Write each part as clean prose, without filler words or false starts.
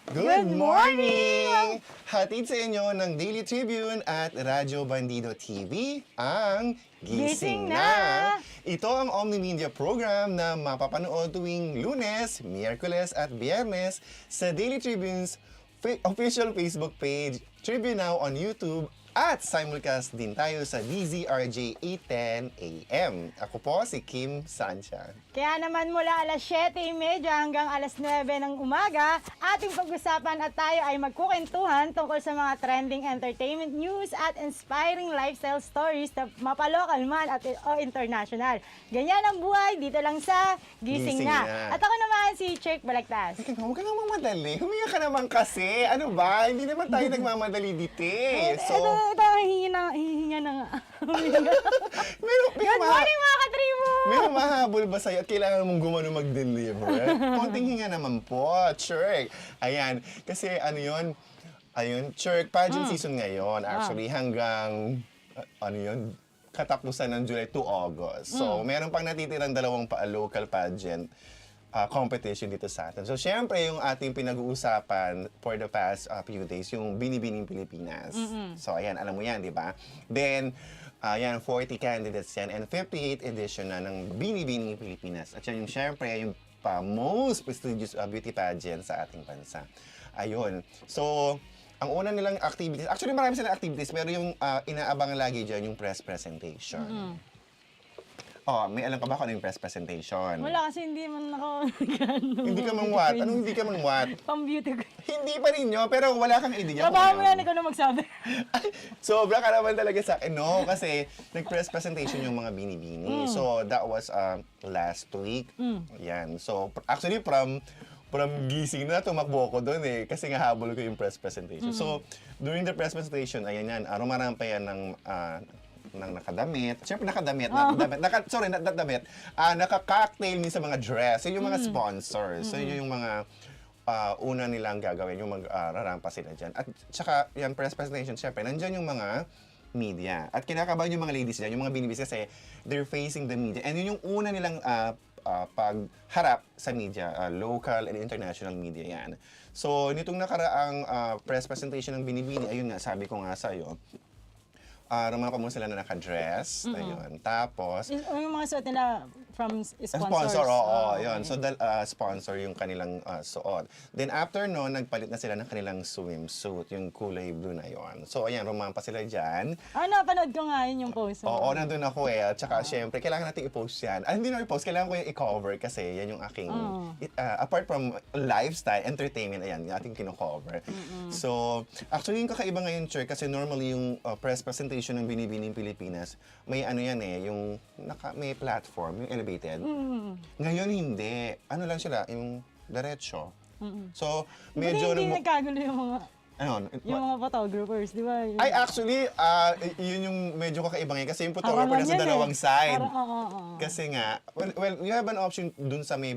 Good morning! Hatid sa inyo ng Daily Tribune at Radyo Bandido TV, ang Gising Na! Ito ang omni-media program na mapapanood tuwing Lunes, Miyerkules at Biyernes sa Daily Tribune's official Facebook page, Tribune Now on YouTube, at simulcast din tayo sa DZRJ 8:10 AM. Ako po si Kim Sancha. Kaya naman mula alas 7:30 hanggang alas 9 ng umaga, ating pag-usapan at tayo ay magkukwentuhan tungkol sa mga trending entertainment news at inspiring lifestyle stories na mapalokal man at o international. Ganyan ang buhay dito lang sa Gising Na. At ako naman si Chick Balagtas. Huwag ka naman madali. Huminga ka naman kasi. Ano ba? Hindi naman tayo nagmamadali dito eh. Ito, hihinga na nga. Good morning mga ka-Tribune! May mahabol ba sa'yo at kailangan mong gumano mag-deliver? Konting hinga naman po, Chirk. Ayan, kasi ano yun? Ayun, Chirk, pageant season ngayon. Actually, hanggang, katapusan ng July to August. So, meron pang natitirang dalawang local pageant competition dito sa atin. So, syempre, yung ating pinag-uusapan for the past few days, yung Binibining Pilipinas. So, ayan, alam mo yan, di ba? Then, yan, 40 candidates yan, and 58th edition na ng Binibining Pilipinas. At yan yung, syempre, yung most prestigious beauty pageant sa ating bansa. Ayun. So, ang una nilang activities, actually, marami silang activities, pero yung inaabangan lagi dyan, yung press presentation. Oh, may alam ka ba kung ano yung press presentation? Wala kasi hindi man ako Hindi ka man what? Anong hindi ka man what? Pang-beauty ko. Hindi pa rin yun, pero wala kang idea. Trabaho mo yan, ikaw na magsabi. Sobra ka naman talaga sa akin. No, kasi nag-press presentation yung mga binibini. So, that was last week. Yan. So, actually, from Gising Na, tumakbo ko doon eh. Kasi nga habol ko yung press presentation. So, during the press presentation, ayan yan, rumarang pa yan ng nakadamit. Siyempre nakadamit. Naka-cocktail sa mga dress. Yun yung mga sponsors. So yun yung mga una nilang gagawin. Yung mag-rarampa sila dyan. At saka yung press presentation, siyempre, nandyan yung mga media. At kinakabahan yung mga ladies dyan, yung mga binibis kasi they're facing the media. And yun yung una nilang pagharap sa media, local and international media yan. So, nitong nakaraang press presentation ng Binibini, ayun nga, sabi ko nga sa'yo, Ramana pa muna sila na naka-dress. Ayun. Tapos, Yung mga suot nila from sponsors. Sponsor, oo. Yun. So, sponsor yung kanilang suot. Then, after no, nagpalit na sila ng kanilang swimsuit, yung kulay blue na yun. So, ayan, rumampa sila dyan. Napanood ko nga yun yung post. Oo, nandun ako eh. At saka, syempre, kailangan natin i-post yan. Hindi na i-post, kailangan ko yung i-cover kasi yan yung aking, apart from lifestyle, entertainment, ayan, yung ating kino-cover. So, actually, yung kakaiba ngayon, Cher, kasi normally yung press presentation ng Binibining Pilipinas, may ano yan eh, yung may platform, yung elevated. Ngayon hindi. Ano lang sila, yung diretso. So, medyo... Hindi nagkagulo yung mga... Yung mga photographers, di ba? Ay, actually, yun yung medyo kakaiba ngayon kasi yung photographer nasa dalawang side. Kasi nga, well, you have an option dun sa may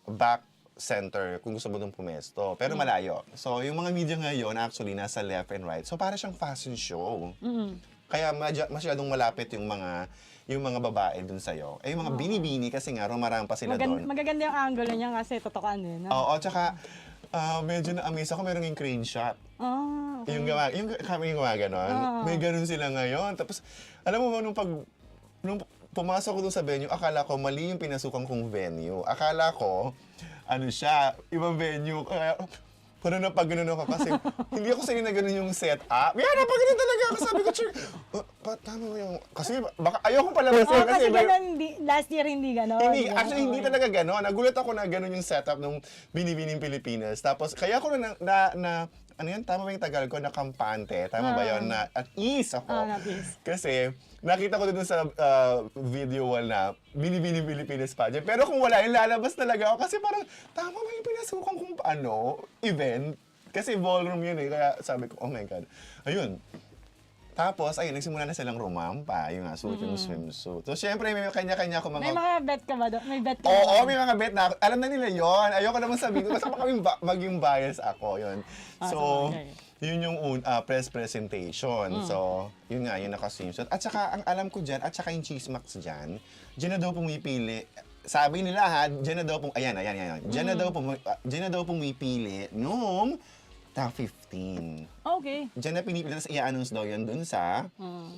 back center kung gusto mo dun pumesto. Pero malayo. So, yung mga media ngayon, actually, nasa left and right. So, para siyang fashion show. Kaya masyadong malapit yung mga babae dun sa'yo. Yung mga binibini kasi nga, rumarampa sila doon. Magaganda yung angle niya kasi totokan din. Oo, tsaka, medyo na-amaze ako, meron yung crane shot. Okay. Yung kami yung gano'n. May gano'n sila ngayon. Tapos, alam mo ba, nung pumasok ko doon sa venue, akala ko mali yung pinasukan kong venue. Akala ko, ano siya, ibang venue. Kaya, parang napag-ganon ako kasi hindi ako sanay na ganon yung setup. Yeah, napag-ganon talaga ako. Sabi ko, sure, tama mo yung... Kasi baka ayoko pala Oo, kasi kasi gano'n, last year hindi gano'n. hindi, actually, hindi talaga gano'n. Nagulat ako na gano'n yung setup ng Binibining Pilipinas. Tapos, kaya ako ano yan, tama ba yung Tagalog ko, na kampante? Tama ba yun? Na at ease ako. At ease. Kasi, nakita ko doon sa video wall na Binibining Pilipinas pageant. Pero kung wala, yung lalabas talaga ako. Kasi parang, tama ba yung pinasukan kung event? Kasi ballroom yun eh. Kaya sabi ko, oh my God. Ayun. Tapos, ayun, nagsimula na silang rumampa, yung suot yung swimsuit. So, syempre, may kanya-kanya ko mga... May mga bet ka ba doon? May bet ka Oo, ba? may mga bet na. Alam na nila yon. Ayoko naman sabihin. Basta kami maging bias ako. Yun. So, yun yung press presentation. So, yun nga, yung naka-swimsuit. At saka, ang alam ko dyan, at saka yung chismax dyan na daw pumipili. Sabi nila ha, dyan na daw Dyan na daw pumipili nung top 15. Okay. Diyan na pinipili, tapos i-announce daw yun dun sa...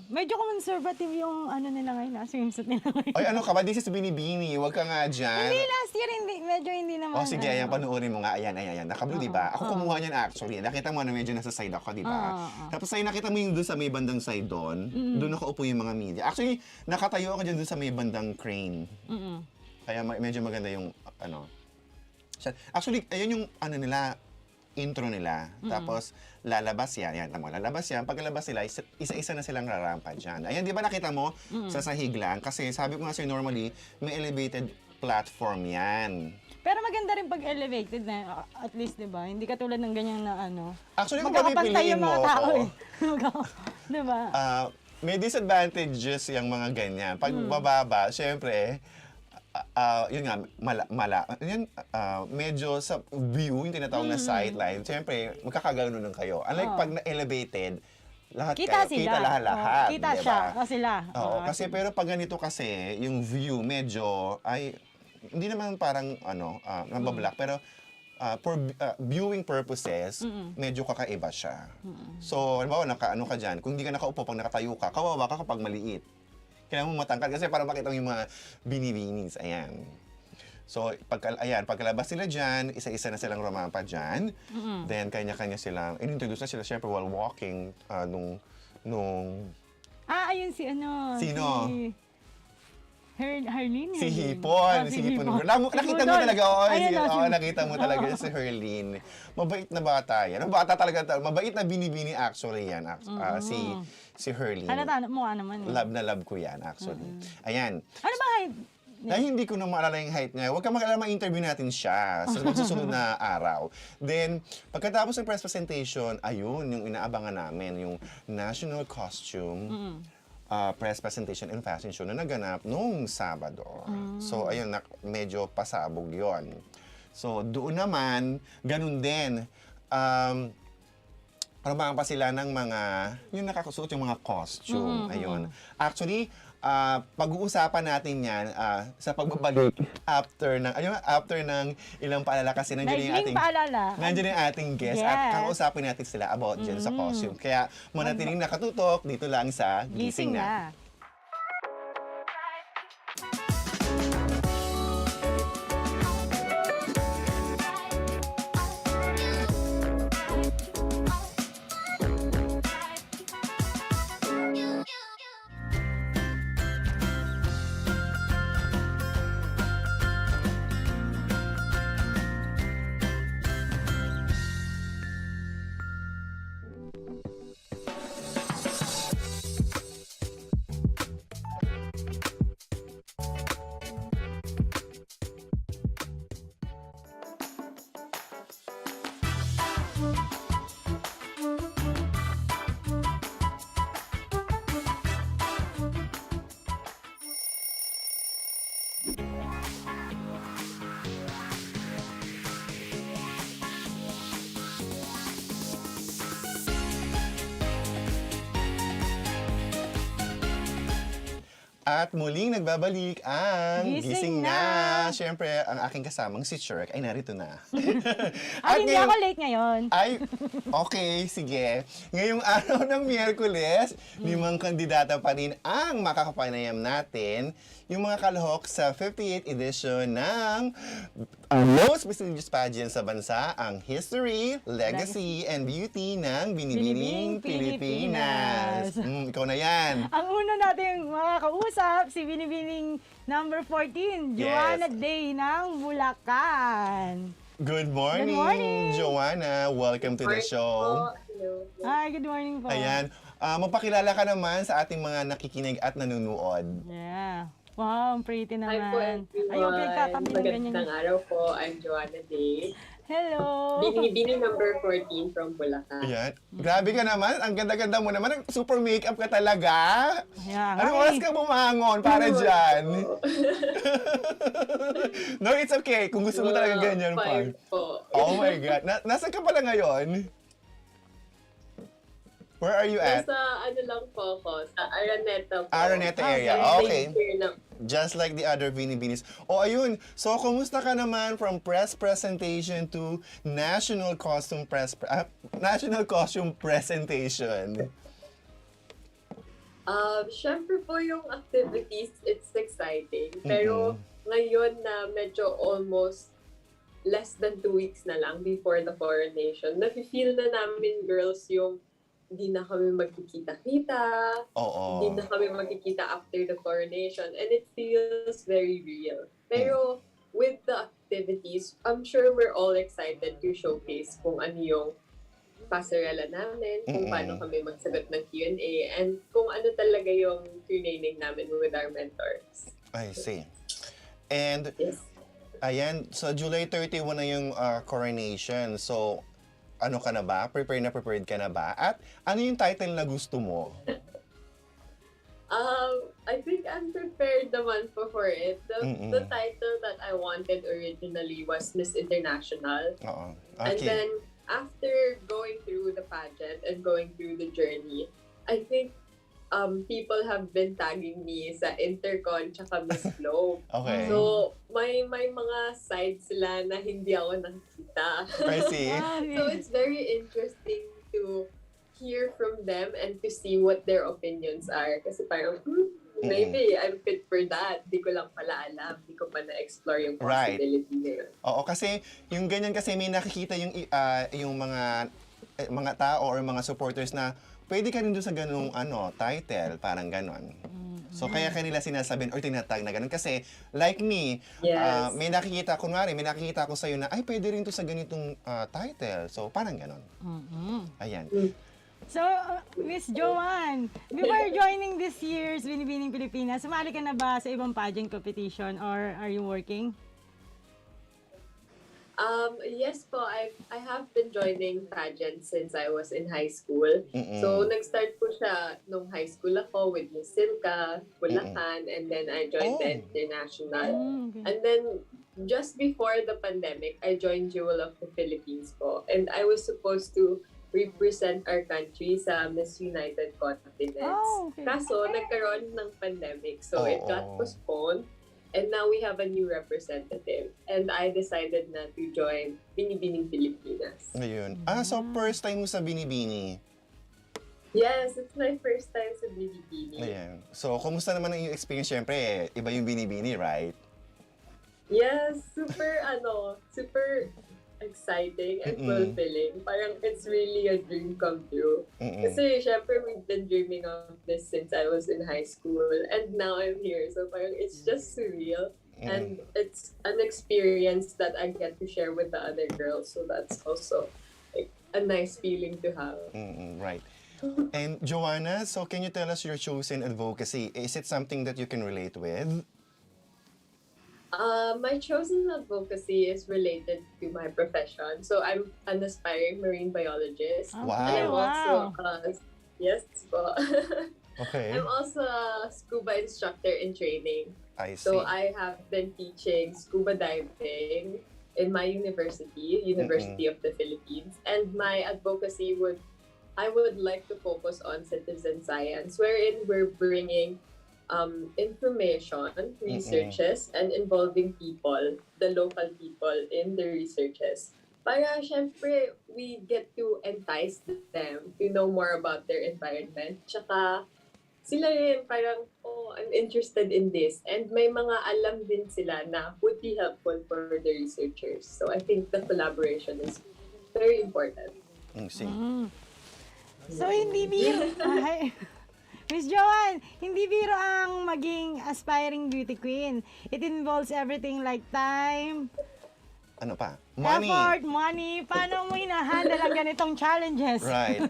Medyo conservative yung nila ngayon, swimsuit nila ngayon. Ay, ano ka ba? This is Binibini. Huwag ka nga dyan. Hindi, last year, medyo hindi naman. Sige, ayan, panoorin mo nga. Ayan. Naka-blue, di ba? Ako kumuha niyan actually. Nakita mo na medyo nasa side ako, di ba? Tapos ay nakita mo yung doon sa may bandang side doon. Doon nakaupo yung mga media. Actually, nakatayo ako dyan doon sa may bandang crane. Kaya medyo maganda yung, Actually, ayun yung, nila, intro nila. Tapos, lalabas yan. Lalabas yan. Paglalabas sila, isa-isa na silang rarampa dyan. Ayan, di ba nakita mo? Sa sahig lang. Kasi sabi ko nga sa'yo, normally, may elevated platform yan. Pero maganda rin pag elevated na, at least, di ba? Hindi katulad ng ganyan na Actually, kung magkakapantay papipiliin yung mga mo tao ako, di ba? may disadvantages yung mga ganyan. Pag bababa, syempre, yun nga, medyo sa view, yung tinatawag na sightline, siyempre, magkakaganon kayo. Unlike pag na-elevated, lahat kita kayo, sila. kita lahat. Kita diba? siya, sila. Oo, kasi pero pag ganito kasi, yung view medyo, hindi naman parang, nabablock, pero for viewing purposes, medyo kakaiba siya. So, halimbawa, naka-ano ka dyan, kung hindi ka nakaupo, pag nakatayo ka, kawawa ka kapag maliit. Kailangan mo matangkad kasi para makita mo yung mga binibinis. Ayan. So, pagkalabas sila dyan, isa-isa na silang rumampa dyan. Then, kanya-kanya silang, in-introduce na sila syempre while walking ayun si Sino? Herlene. Si Hipon. Si Hipon. Nakita mo talaga, nakita mo talaga si Herlene. Mabait na bata yan. Bata talaga, mabait na binibini actually yan. Si Herlene. Mukha naman. Love na love ko yan actually. Ayan. Ano ba height? Dahil hindi ko na maalala yung height niya, huwag ka mag-alala, ma-interview natin siya sa magsusunod na araw. Then, pagkatapos ng press presentation, ayun, yung inaabangan namin, yung national costume press presentation and fashion show na naganap noong Sabado. So, ayun, medyo pasabog yon. So, doon naman, ganun din, pa sila ng mga, yung nakakasuot yung mga costume. Ayun. Actually, pag-uusapan natin yan sa pagbabalik after ng ilang paalala kasi nandiyan yung ating guest at kakausapin natin sila about dyan sa costume. Kaya manatiling nakatutok dito lang sa Gising Na. At muling nagbabalik ang Gising Na. Siyempre, ang aking kasamang si Cherk ay narito na. Ay, hindi ako late ngayon. Ay, okay, sige. Ngayong araw ng Miyerkules, 5 kandidata pa rin ang makakapanayam natin, yung mga kalahok sa 58th edition ng most prestigious pageant sa bansa, ang History, Legacy, and Beauty ng Binibining Pilipinas. Ikaw na yan. Ang una nating makakausap, si Binibining number 14, Joanna Day ng Bulacan. Good morning, Good morning. Joanna. Welcome to the show. Hello. Hi, good morning po. Ayan. Magpakilala ka naman sa ating mga nakikinig at nanonood. Yeah. Wow, ang pretty Hi po naman. everyone. Ayun, pinagtatabi ng ganyan. Magandang araw po. I'm Joanna Day. Hello. Binibining number 14 from Bulacan. Ayan. Grabe ka naman. Ang ganda-ganda mo naman. Super makeup ka talaga. Yeah, Anong oras ka bumangon para dyan? No, it's okay. Kung gusto mo talaga ganyan pa. 5 po. Oh my God. Nasaan ka pala ngayon? Where are you at? Nasa ano lang po ako, sa Araneta po. Araneta area. Okay. Here na. Just like the other Binibinis. O ayun, so kumusta ka naman from press presentation to national costume presentation? Syempre po yung activities, it's exciting. Pero ngayon na medyo almost less than 2 weeks na lang before the coronation, nafe-feel na namin girls yung hindi na kami magkikita-kita, Oo. hindi na kami magkikita after the coronation, and it feels very real. Pero with the activities, I'm sure we're all excited to showcase kung ano yung pasarela namin, kung paano kami magsagot ng Q&A, and kung ano talaga yung training namin with our mentors. I see. And, Yes. ayan, so July 31 na yung coronation. So, ano ka na ba? Prepared ka na ba? At ano yung title na gusto mo? I think I'm prepared naman for it. The title that I wanted originally was Miss International. Oo. And Okay. then, after going through the pageant and going through the journey, I think people have been tagging me sa Intercon tsaka Miss Globe. Okay. So, may mga sides sila na hindi ako nakikita. I see. So, it's very interesting to hear from them and to see what their opinions are. Kasi parang, maybe I'm fit for that. Di ko lang pala alam. Di ko pa na-explore yung Right. possibility na yun. Oo, kasi yung ganyan kasi may nakikita yung mga tao or mga supporters na pwede ka rin doon sa ganung title, parang ganon. So kaya kanila sinasabihin or tinatag na ganun. Kasi like me, Yes. may nakikita ko sa'yo na, ay pwede rin to sa ganitong title. So parang ganon. Ayan. So, Miss Joanne, before joining this year's Binibining Pilipinas, sumali ka na ba sa ibang pageant competition or are you working? Yes po, I have been joining pageants since I was in high school. So, nag-start po siya nung high school ako with Miss Sancha, Bulacan, and then I joined the International. Okay. And then, just before the pandemic, I joined Jewel of the Philippines po. And I was supposed to represent our country sa Miss United Continents. Oh, okay. Kaso, nagkaroon ng pandemic. So, it got postponed. And now we have a new representative. And I decided na to join Binibining Pilipinas. Ngayon. So first time mo sa Binibini. Yes, it's my first time sa Binibining. Ayan. So, kumusta naman ang iyong experience? Siyempre, iba yung Binibini, right? Yes, super exciting and fulfilling. Parang it's really a dream come true. Kasi syempre we've been dreaming of this since I was in high school and now I'm here. So parang it's just surreal and it's an experience that I get to share with the other girls. So that's also like a nice feeling to have. Right. And Joanna, so can you tell us your chosen advocacy? Is it something that you can relate with? My chosen advocacy is related to my profession. So I'm an aspiring marine biologist. Okay, Wow. And I'm also, wow. yes po. Okay. I'm also a scuba instructor in training. I see. So I have been teaching scuba diving in my university, University of the Philippines. And my advocacy I would like to focus on citizen science, wherein we're bringing information, researches, and involving people, the local people in the researches. Para syempre, we get to entice them to know more about their environment. Tsaka sila rin parang, oh, I'm interested in this. And may mga alam din sila na would be helpful for the researchers. So I think the collaboration is very important. See. So, hindi biro. Ay, Miss Joanne, hindi biro ang maging aspiring beauty queen. It involves everything like time, Ano pa? Money. effort, money. Paano mo hinahandle ang ganitong challenges? Right.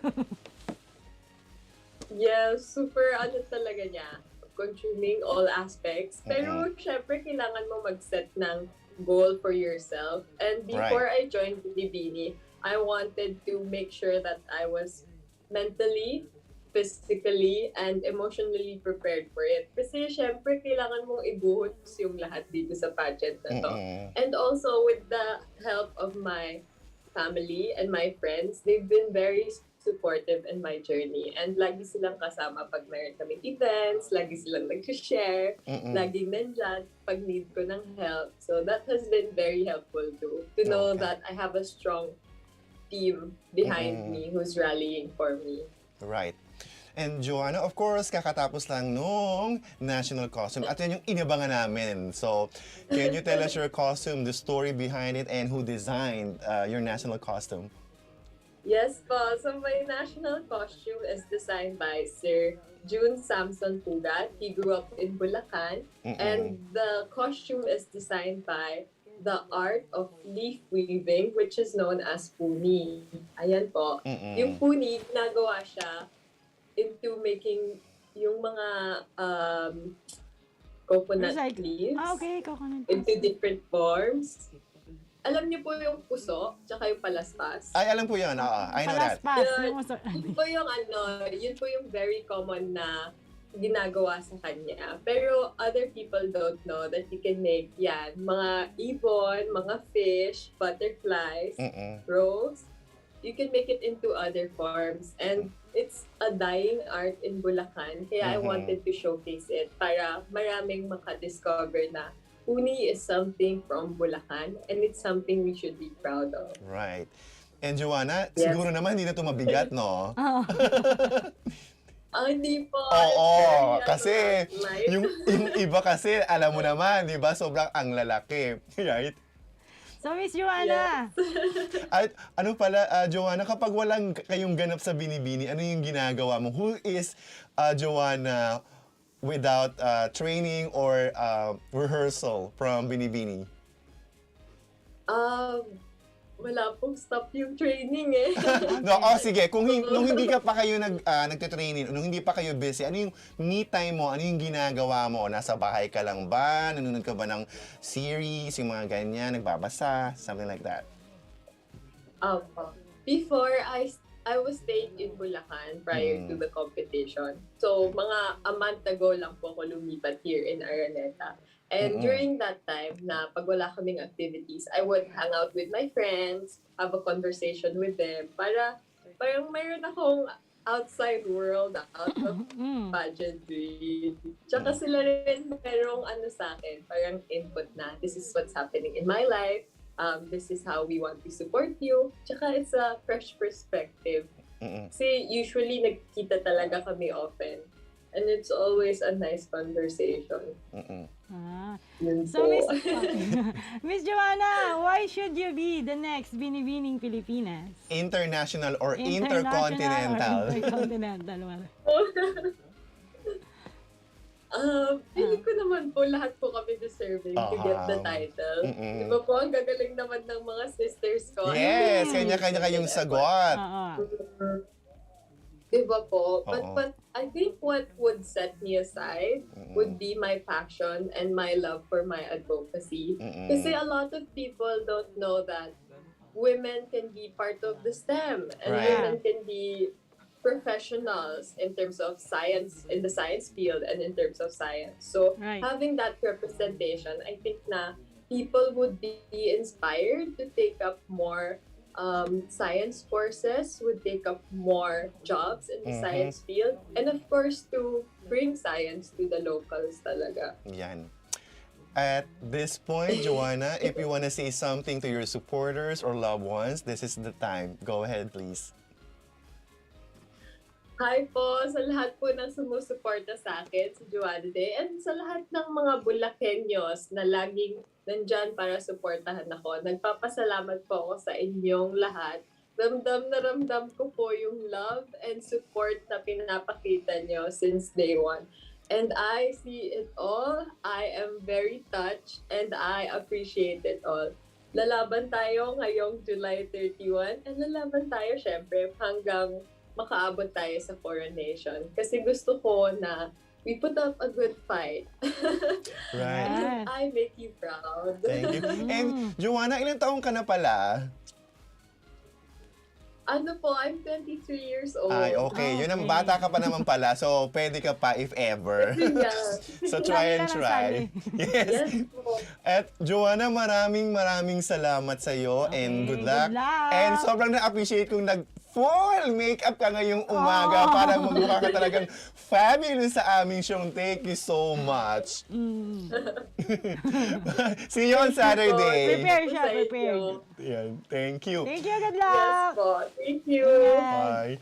Yeah, super ano talaga niya, consuming all aspects. Pero syempre, kailangan mo mag-set ng goal for yourself. And before I joined Binibining, I wanted to make sure that I was mentally, physically, and emotionally prepared for it. Kasi syempre, kailangan mong ibuhos yung lahat dito sa pageant na to. And also, with the help of my family and my friends, they've been very supportive in my journey. And lagi silang kasama pag mayroon kami events, lagi silang nag-share, laging nandyan pag need ko ng help. So that has been very helpful too, to know that I have a strong team behind me who's rallying for me. Right. And Joanna, of course, kakatapos lang nung national costume. At yan yung inabangan namin. So, can you tell us your costume, the story behind it, and who designed your national costume? Yes po. So my national costume is designed by Sir June Samson Pugat. He grew up in Bulacan. And the costume is designed by the art of leaf weaving, which is known as puni. Ayan po. Yung puni, ginagawa siya into making yung mga coconut leaves Okay, coconut. into different forms. Alam niyo po yung puso, tsaka yung palaspas. Ay, alam po yun. I know that. Palaspas. Yun po yung yun po yung very common na ginagawa sa kanya. Pero other people don't know that you can make yan. Mga ibon, mga fish, butterflies, rose. You can make it into other forms. And it's a dying art in Bulacan. Kaya I wanted to showcase it para maraming makadiscover na uni is something from Bulacan and it's something we should be proud of. Right. And Joanna, siguro naman hindi na ito mabigat, no? Hindi po. Oo, kasi yung iba kasi, alam mo naman, di ba, sobrang ang lalaki. Right? So, Miss Joanna. At ano pala, Joanna, kapag walang kayong ganap sa Binibini, ano yung ginagawa mo? Who is Joanna without training or rehearsal from Binibini? Wala pong stop yung training eh. No, sige, nung hindi ka pa kayo nagte-training, nung hindi pa kayo busy, ano yung me time mo? Ano yung ginagawa mo? Nasa bahay ka lang ba? Nanonood ka ba ng series, yung mga ganyan, nagbabasa, something like that? Before, I was staying in Bulacan prior to the competition. So, mga a month ago lang po ako lumipat here in Araneta. And during that time, na pag wala kaming activities, I would hang out with my friends, have a conversation with them, para parang mayroon akong outside world, out of pageantry. Tsaka sila rin merong sa akin, parang input na, this is what's happening in my life, this is how we want to support you. Tsaka it's a fresh perspective. Kasi usually nagkita talaga kami often. And it's always a nice conversation. So, Miss Joanna, why should you be the next Binibining Pilipinas? International or intercontinental? Intercontinental. Feeling ko naman po lahat po kami deserving to get the title. Diba po, ang gagaling naman ng mga sisters ko. Yes, kanya-kanya kayong sagot. Diba po? But I think what would set me aside would be my passion and my love for my advocacy. Kasi a lot of people don't know that women can be part of the STEM and women can be professionals in terms of science, in the science field and in terms of science. So having that representation, I think na people would be inspired to take up more science courses would take up more jobs in the science field. And of course, to bring science to the locals talaga. Yan. At this point, Joanna, if you want to say something to your supporters or loved ones, this is the time. Go ahead, please. Hi po sa lahat po ng sumusuporta sa akin sa Joanna Day and sa lahat ng mga Bulakenyos na laging nandyan para suportahan ako. Nagpapasalamat po ako sa inyong lahat. Ramdam na ramdam ko po yung love and support na pinapakita nyo since day one. And I see it all. I am very touched and I appreciate it all. Lalaban tayo ngayong July 31 and lalaban tayo syempre hanggang makaabot tayo sa coronation. Kasi gusto ko na we put up a good fight. Right. And I make you proud. Thank you. And Joanna, ilang taong ka na pala? Ano po, I'm 23 years old. Ay, okay. Yun ang bata ka pa naman pala. So, pwede ka pa if ever. Yeah. So, try and try. Yes. Yes po. At Joanna, maraming salamat sa iyo and good luck. Good luck. And sobrang na-appreciate kong full makeup ka ngayong umaga para magmukha ka talagang fabulous sa aming show. Thank you so much. See you on Saturday. Prepare siya, Sa inyo. prepared. Yan. Thank you. Thank you, good Yes luck. po. Thank you. Bye.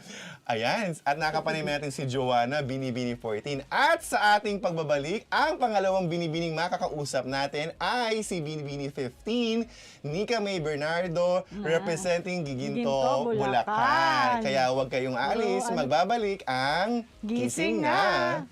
Ayan, at nakapanay natin si Joanna, Binibining 14. At sa ating pagbabalik, ang pangalawang binibining makakausap natin ay si Binibining 15, Nyca Mae Bernardo, representing Giginto, Giginto, Bulacan. Bulacan. Kaya huwag kayong alis, magbabalik ang Gising Gising Na. Na.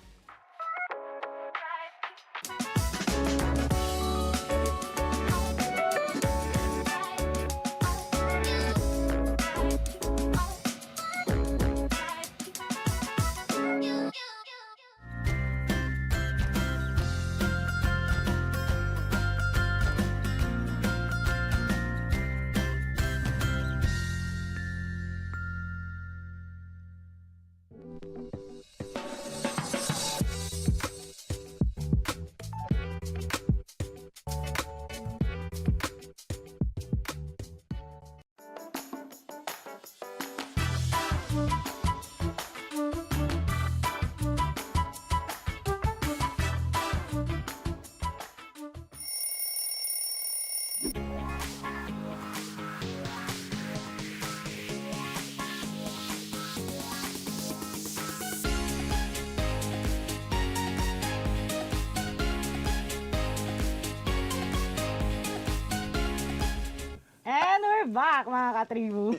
And we're back, mga katribu.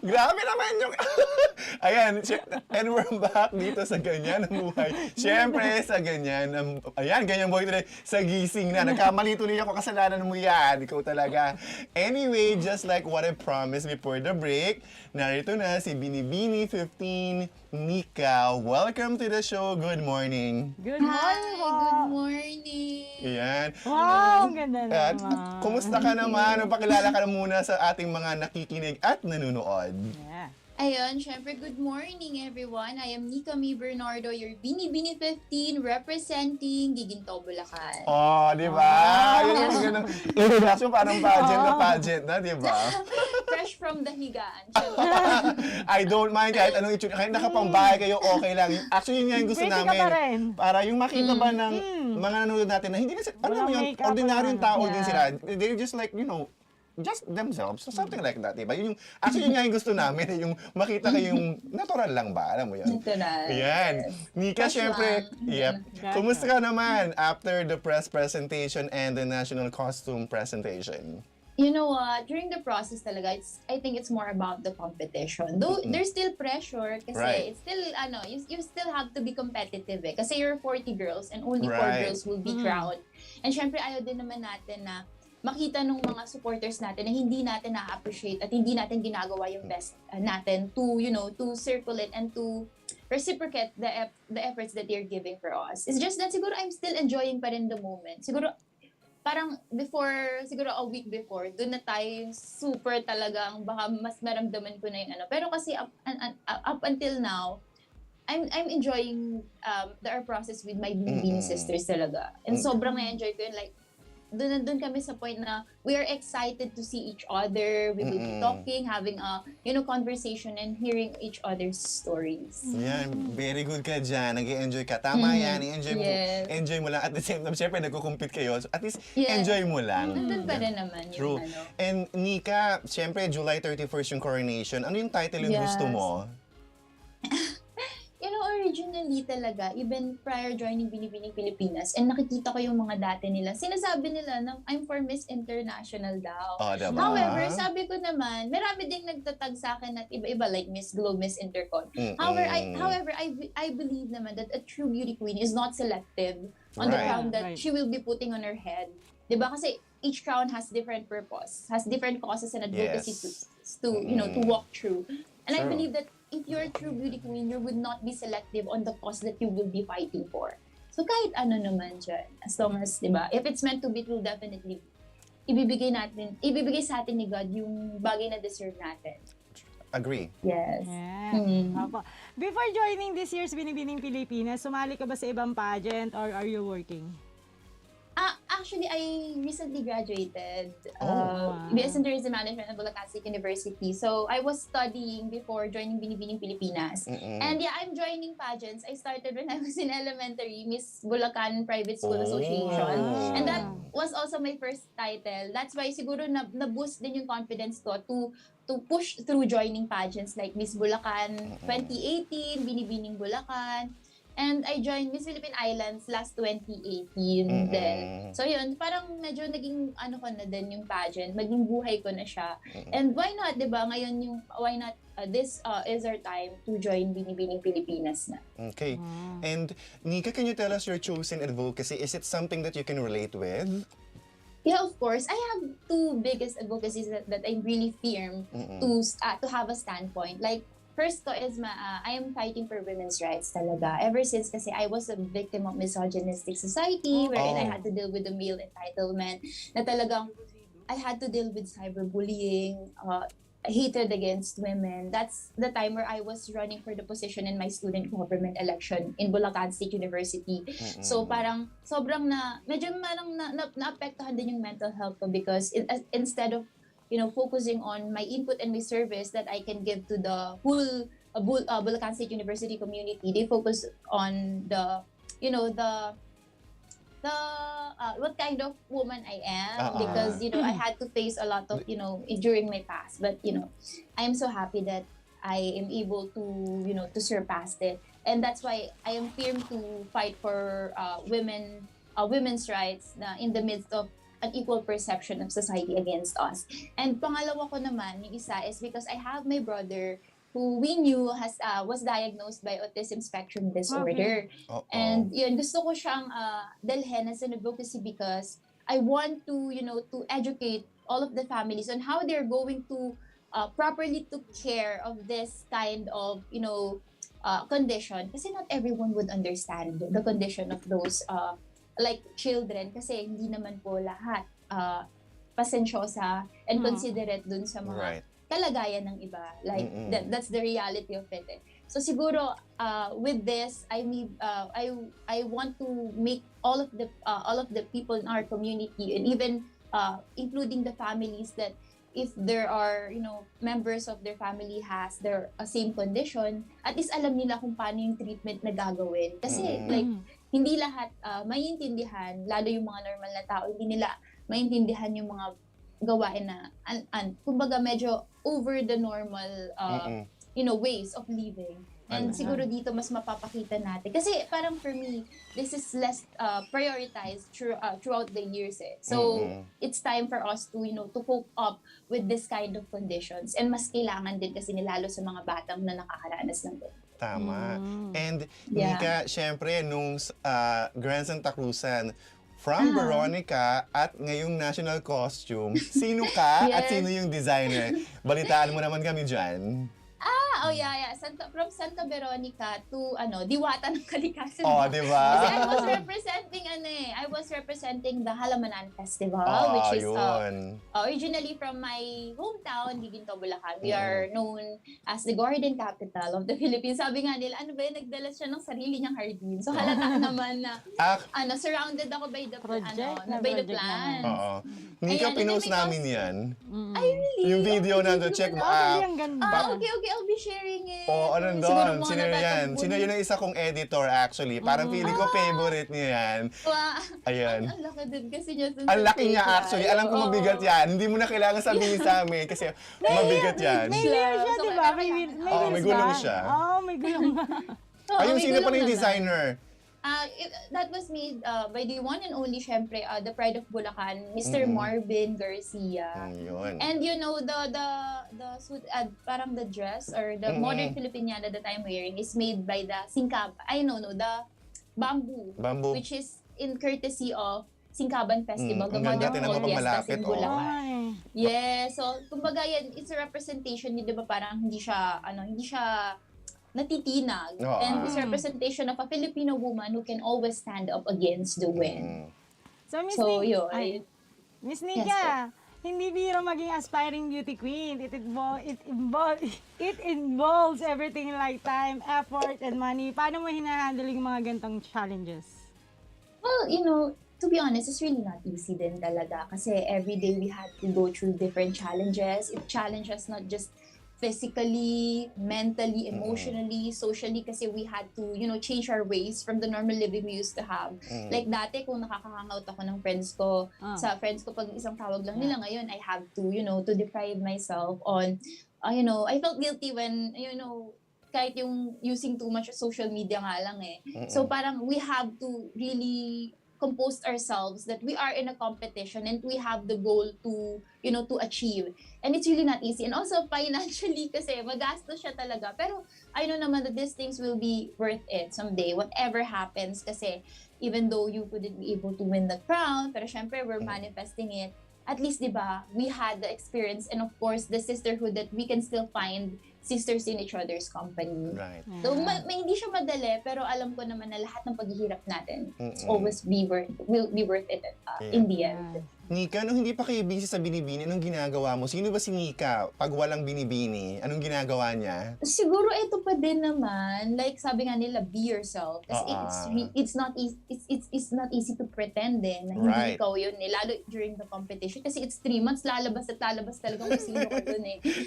Grabe naman yung... Ayan, and we're back dito sa Ganyan ang Buhay. Siyempre, sa Ganyan ang... Ayan, Ganyan Buhay today. Sa Gising Na. Nagkamali tuloy ako, kasalanan mo yan. Ikaw talaga. Anyway, just like what I promised before the break, narito na si Binibining 15, Nyca. Welcome to the show. Good morning. Good morning, po. Good morning. Ayan. Wow, ang ganda At naman. kumusta ka naman? Pakilala ka na muna sa ating mga nakikinig at nanonood. Yeah. Ayun, syempre, good morning everyone. I am Nyca Mae Bernardo, your Binibining 15, representing Giginto, Bulacan. Oh, di ba? Yun yung ganun. Introduction parang pageant na, di ba? Fresh from the higaan. I don't mind kahit anong itsura. Kahit nakapambahay kayo, okay lang. Actually, yun nga yung gusto Pwede ka namin. pa rin. Para yung makita ba ng mga nanonood natin na hindi na sila, Walang yun, makeup, ordinaryong walang- tao din Yeah. sila. They're just like, you know, just themselves. So something like that, diba? Yun yung, actually, yun nga yung gusto namin. Yung makita kayong natural lang ba? Alam mo yun? Natural. Ayan. Nyca, Fresh syempre, lang. yep. Gotcha. Kumusta ka naman after the press presentation and the national costume presentation? You know what, during the process talaga, I think it's more about the competition. Though there's still pressure kasi Right. it's still, you still have to be competitive eh. Kasi you're 40 girls and only 4 Right. girls will be crowned. And syempre, ayaw din naman natin na makita nung mga supporters natin na hindi natin na-appreciate at hindi natin ginagawa yung best natin to, to circulate and to reciprocate the efforts that they're giving for us. It's just that siguro I'm still enjoying pa rin the moment. Siguro, parang siguro a week before, doon na tayo super talagang baka mas maramdaman ko na yung ano. Pero kasi up until now, I'm enjoying our process with my Binibining sisters talaga. And sobrang na-enjoy ko yun. Like, doon kami sa point na we are excited to see each other. We will be talking, having a, conversation and hearing each other's stories. Yan, very good ka dyan. Nag-enjoy ka. Tama yan, i-enjoy mo. Yes. Enjoy mo lang. At the same time, syempre, nagko-compete kayo. So, at least, Yes. enjoy mo lang. Nandun pa rin naman True. yung And Nyca, syempre, July 31st yung coronation. Ano yung title yung gusto mo? Originally talaga, even prior joining Binibining Pilipinas, and nakikita ko yung mga dati nila, sinasabi nila na I'm for Miss International daw. Oh, diba? However, sabi ko naman, marami ding nagtatag sa akin at iba-iba, like Miss Globe, Miss Intercon. However, I believe naman that a true beauty queen is not selective on the crown that she will be putting on her head. Diba? Kasi each crown has different purpose, has different causes and advocacy to walk through. And I believe that if you're a true beauty queen, you would not be selective on the cause that you will be fighting for. So kahit ano naman dyan, as long as, di ba, if it's meant to be, it will definitely ibibigay sa atin ni God yung bagay na deserve natin. Agree. Yes. Opo. Before joining this year's Binibining Pilipinas, sumali ka ba sa ibang pageant or are you working? Actually, I recently graduated BS in Tourism Management at Bulacan State University. So, I was studying before joining Binibining Pilipinas. And yeah, I'm joining pageants. I started when I was in elementary, Miss Bulacan Private School Association. And that was also my first title. That's why siguro na-boost din yung confidence ko to push through joining pageants like Miss Bulacan 2018, Binibining Bulacan. And I joined Miss Philippine Islands last 2018 then. So yun, parang medyo naging ko na din yung pageant, maging buhay ko na siya. And why not, 'di ba? Ngayon this is our time to join Binibining Pilipinas na. Okay. And Nyca, can you tell us your chosen advocacy? Is it something that you can relate with? Yeah, of course. I have two biggest advocacies that I'm really firm to have a standpoint. Like, first ko is I am fighting for women's rights talaga. Ever since kasi I was a victim of misogynistic society wherein I had to deal with the male entitlement na talagang I had to deal with cyberbullying, hatred against women. That's the time where I was running for the position in my student government election in Bulacan State University. So parang sobrang medyo naapektuhan din yung mental health ko because instead of focusing on my input and my service that I can give to the whole Bulacan State University community, they focus on what kind of woman I am because I had to face a lot of during my past, but I am so happy that I am able to surpass it, and that's why I am firm to fight for women's rights in the midst of an equal perception of society against us. And pangalawa ko naman, yung isa is because I have my brother who we knew was diagnosed by autism spectrum disorder. And yun, gusto ko siyang dalhin as an advocacy because I want to educate all of the families on how they're going to properly take care of this kind of condition, kasi not everyone would understand the condition of those like children, kasi hindi naman po lahat pasensyosa and considerate dun sa mga kalagayan ng iba. Like that's the reality of it. So siguro with this, I want to make all of the people in our community and even including the families that if there are members of their family has their same condition, at least alam nila kung paano yung treatment na gagawin. Kasi like hindi lahat maiintindihan, lalo yung mga normal na tao, hindi nila maintindihan yung mga gawain na kumbaga medyo over the normal ways of living. And siguro dito mas mapapakita natin. Kasi parang for me, this is less prioritized throughout the years. So it's time for us to to cope up with this kind of conditions. And mas kailangan din kasi nilalo sa mga batang na nakakaranas ng ganito. Tama. And Nyca, syempre nung Grand Santa Cruzan, from Veronica at ngayong national costume, sino ka at sino yung designer? Balitaan mo naman kami dyan. From Santa Veronica to Diwata ng Kalikasan. Oh, di ba? Kasi I was representing was representing the Halamanan Festival, Ah, which is yun. originally from my hometown, Giginto, Bulacan. We are known as the garden capital of the Philippines. Sabi nga nila, ano ba yun, nagdala siya ng sarili niyang hardin. So halata naman na Ah, surrounded ako by the Project na by the project plants. oo. Nika, Ayan, pinost and then namin yan. Ay, really? Yung video Okay, na hindi check ko mo. na- Actually, ang ganda. Okay, I'll be sharing it. Oo, ano Siguro doon? mga Sino yan? natatagpuan. Sino yun ang isa kong editor actually? Parang feeling ko favorite niya yan. Wow. Ayan. Ang laki din kasi niya. dun Ang sa laki niya fake actually. life. Alam ko Oo. mabigat yan. Hindi mo na kailangan sabihin sa amin kasi mabigat yan. May wheel siya, So, di ba? kaya- Oo, may wheels gulong ba? siya. Oo, may gulong. Oo, Ayun, may sino pa gulong yung naman. designer? That was made by the one and only, syempre, the pride of Bulacan, Mr. Marvin Garcia. Yun. And you know, the suit, parang the dress or the modern Filipiniana that I'm wearing is made by the the bamboo, which is in courtesy of Singkaban Festival, the ang ganda, mother tinan mo of pag fiestas malapit, in oh. Bulacan. Ay. Yes, so kumbaga yan, it's a representation, di ba, parang hindi siya natitinag. Oo. And it's a representation of a Filipino woman who can always stand up against the wind. So, Miss So, Nika, yun. Miss Nika, hindi biro maging aspiring beauty queen. It involves everything like time, effort, and money. Paano mo hinahandle yung mga gantong challenges? Well, you know, to be honest, it's really not easy din talaga. Kasi every day we had to go through different challenges. It challenges not just physically, mentally, emotionally, socially, kasi we had to, change our ways from the normal living we used to have. Like dati, kung nakaka-hangout ako ng friends ko, sa friends ko, pag isang tawag lang nila ngayon, I have to, to deprive myself on, I felt guilty when, kahit yung using too much social media nga lang eh. So parang we have to really compose ourselves that we are in a competition and we have the goal to, to achieve. And it's really not easy. And also financially kasi magastos siya talaga. Pero I know naman that these things will be worth it someday. Whatever happens kasi even though you couldn't be able to win the crown, pero syempre we're manifesting it. At least, di ba, we had the experience and of course the sisterhood that we can still find sisters in each other's company. Right. So, hindi siya madali, pero alam ko naman na lahat ng paghihirap natin will be worth it in the end. Nika, nung hindi pa kayo busy sa Binibini, anong ginagawa mo? Sino ba si Nika pag walang Binibini? Anong ginagawa niya? Siguro ito pa din naman, like sabi nga nila, be yourself. Kasi it's not easy to pretend na hindi ikaw yun lalo during the competition. Kasi it's 3 months, lalabas at lalabas talaga kung sino ka dun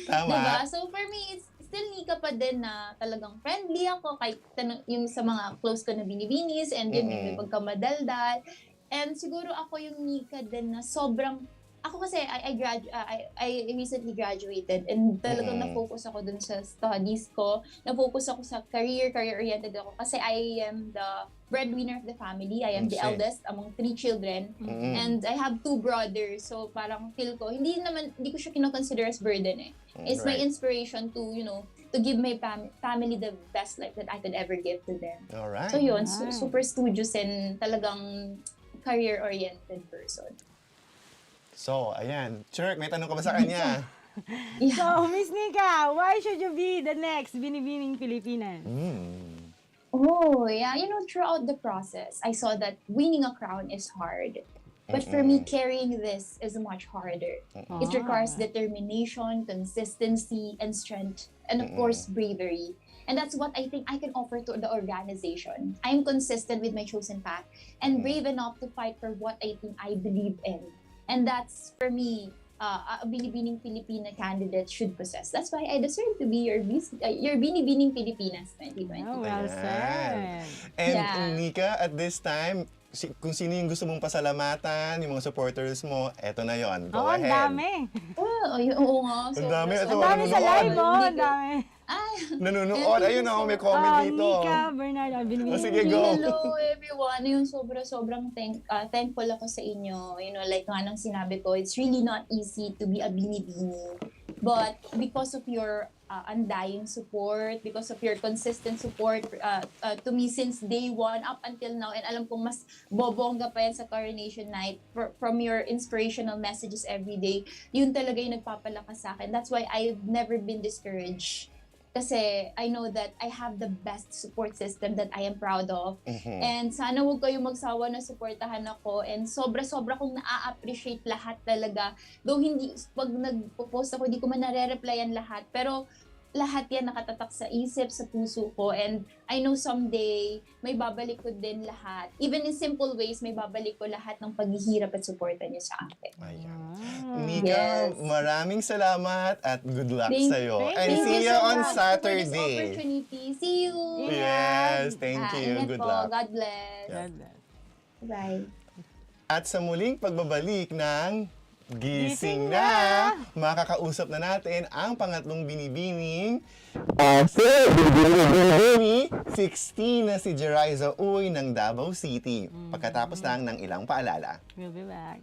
Tama. Diba? So for me, it's still Nika pa din na talagang friendly ako kahit yung sa mga close ko na binibinis and yun may pagkamadaldal. And siguro ako yung Nika din na sobrang ako kasi I recently graduated and talagang na-focus ako dun sa studies ko. Na-focus ako sa career-oriented ako kasi I am the breadwinner of the family. I am the eldest among 3 children and I have 2 brothers. So parang feel ko hindi ko siya kino-consider as burden eh. It's my inspiration to, to give my family the best life that I could ever give to them. Alright. So yun, super studious and talagang career-oriented person. So, ayan. Chirk, may tanong ka ba sa kanya? Yeah. So, Miss Nika, why should you be the next Binibining Pilipinas? Oh, yeah. Throughout the process, I saw that winning a crown is hard. But for me, carrying this is much harder. It requires determination, consistency, and strength, and of course, bravery. And that's what I think I can offer to the organization. I'm consistent with my chosen path and brave enough to fight for what I think I believe in. And that's, for me, a Binibining Filipina candidate should possess. That's why I deserve to be your Binibining Pilipinas 2020. Oh, well said. And Nika, at this time, kung sino yung gusto mong pasalamatan, yung mga supporters mo, eto na yon. Go ahead. Ang dami. Oo nga. Ang dami. Ito, Ang dami sa live, ang dami. Nanonood. Ayun ako, may comment dito. Nyca Bernardo, Binibining. Sige, go. Hello everyone. Sobrang thankful ako sa inyo. Like nga nang sinabi ko, it's really not easy to be a binibini. But because of your undying support, because of your consistent support to me since day one up until now, and alam kong mas bobongga pa yan sa coronation night from your inspirational messages every day, yun talaga yung nagpapalakas sa akin. That's why I've never been discouraged. Kasi I know that I have the best support system that I am proud of. And sana huwag kayong magsawa na suportahan ako. And sobra-sobra kong na-appreciate lahat talaga. Though hindi, pag nagpo-post ako, hindi ko man nare-replyan lahat. Pero lahat yan nakatatak sa isip, sa puso ko. And I know someday, may babalik ko din lahat. Even in simple ways, may babalik ko lahat ng paghihirap at suporta niyo sa akin. Ayan. Nyca, maraming salamat at good luck sa'yo. And thank see you you so on much Saturday. For this opportunity. See you! Yes, thank you. Ingat Good po. luck. God bless. Yeah. Bye. At sa muling pagbabalik ng Gising Na, makakausap na natin ang pangatlong binibining Binibining 16 na si Jeriza Uy ng Davao City. Pagkatapos lang ng ilang paalala. We'll be back.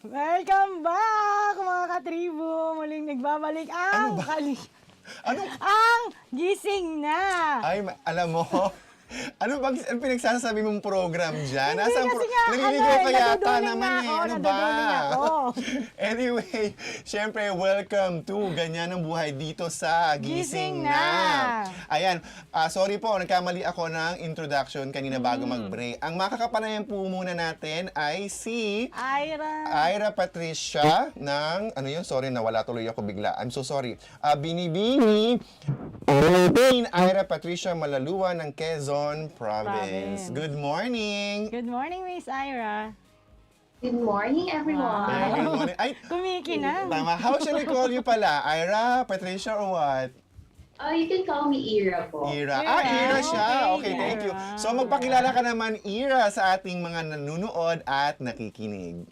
Welcome back, mga katribo! Muling nagbabalik ang ang Gising Na! Ay, alam mo, ano bang pinagsasabi mong program dyan? Hindi, kasi nga, Naliligaw ka yata naduduling naman na eh. ako, Ano ba? naduduling ako. Anyway, syempre, welcome to Ganyan ang Buhay dito sa Gising Gising Na. Na. Ayan, sorry po, nagkamali ako ng introduction kanina bago mag-break. Ang makakapanayan po muna natin ay si Ira Patricia ng, ano yun, sorry, nawala tuloy ako bigla. I'm so sorry. Binibining Ira Patricia Malaluan ng Quezon Province. Good morning! Good morning, Miss Ira. Good morning, everyone. Good morning. Ay, Kumikinang. tama. How shall I call you pala? Ira, Patricia, or what? You can call me Ira po. Ira. Ira, Ira siya. okay, Okay, thank you. Ira. So, magpakilala ka naman, Ira, sa ating mga nanunood at nakikinig.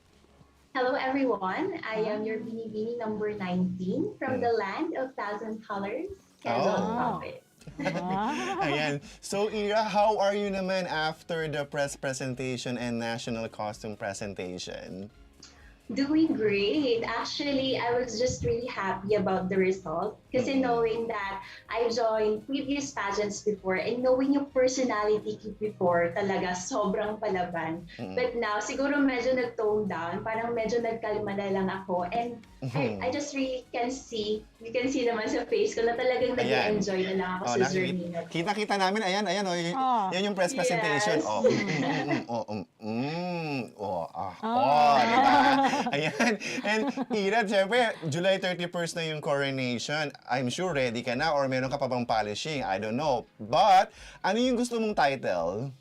Hello, everyone. I am your Binibini number 19 from the land of thousand colors, Quezon Province. Ayan. So, Ira, how are you naman after the press presentation and national costume presentation? Doing great. Actually, I was just really happy about the result kasi knowing that I joined previous pageants before and knowing yung personality ko before talaga sobrang palaban. But now, siguro medyo nag-tone down, parang medyo nagkalma na lang ako and I just really you can see naman sa face ko na talagang nag-enjoy na lang ako sa journey na to. Kita-kita namin, ayan, oh, yan yung press presentation. Yes. Diba? Ayan. And Ira, syempre, July 31st na yung coronation. I'm sure ready ka na or meron ka pa bang polishing? I don't know. But, ano yung gusto mong title?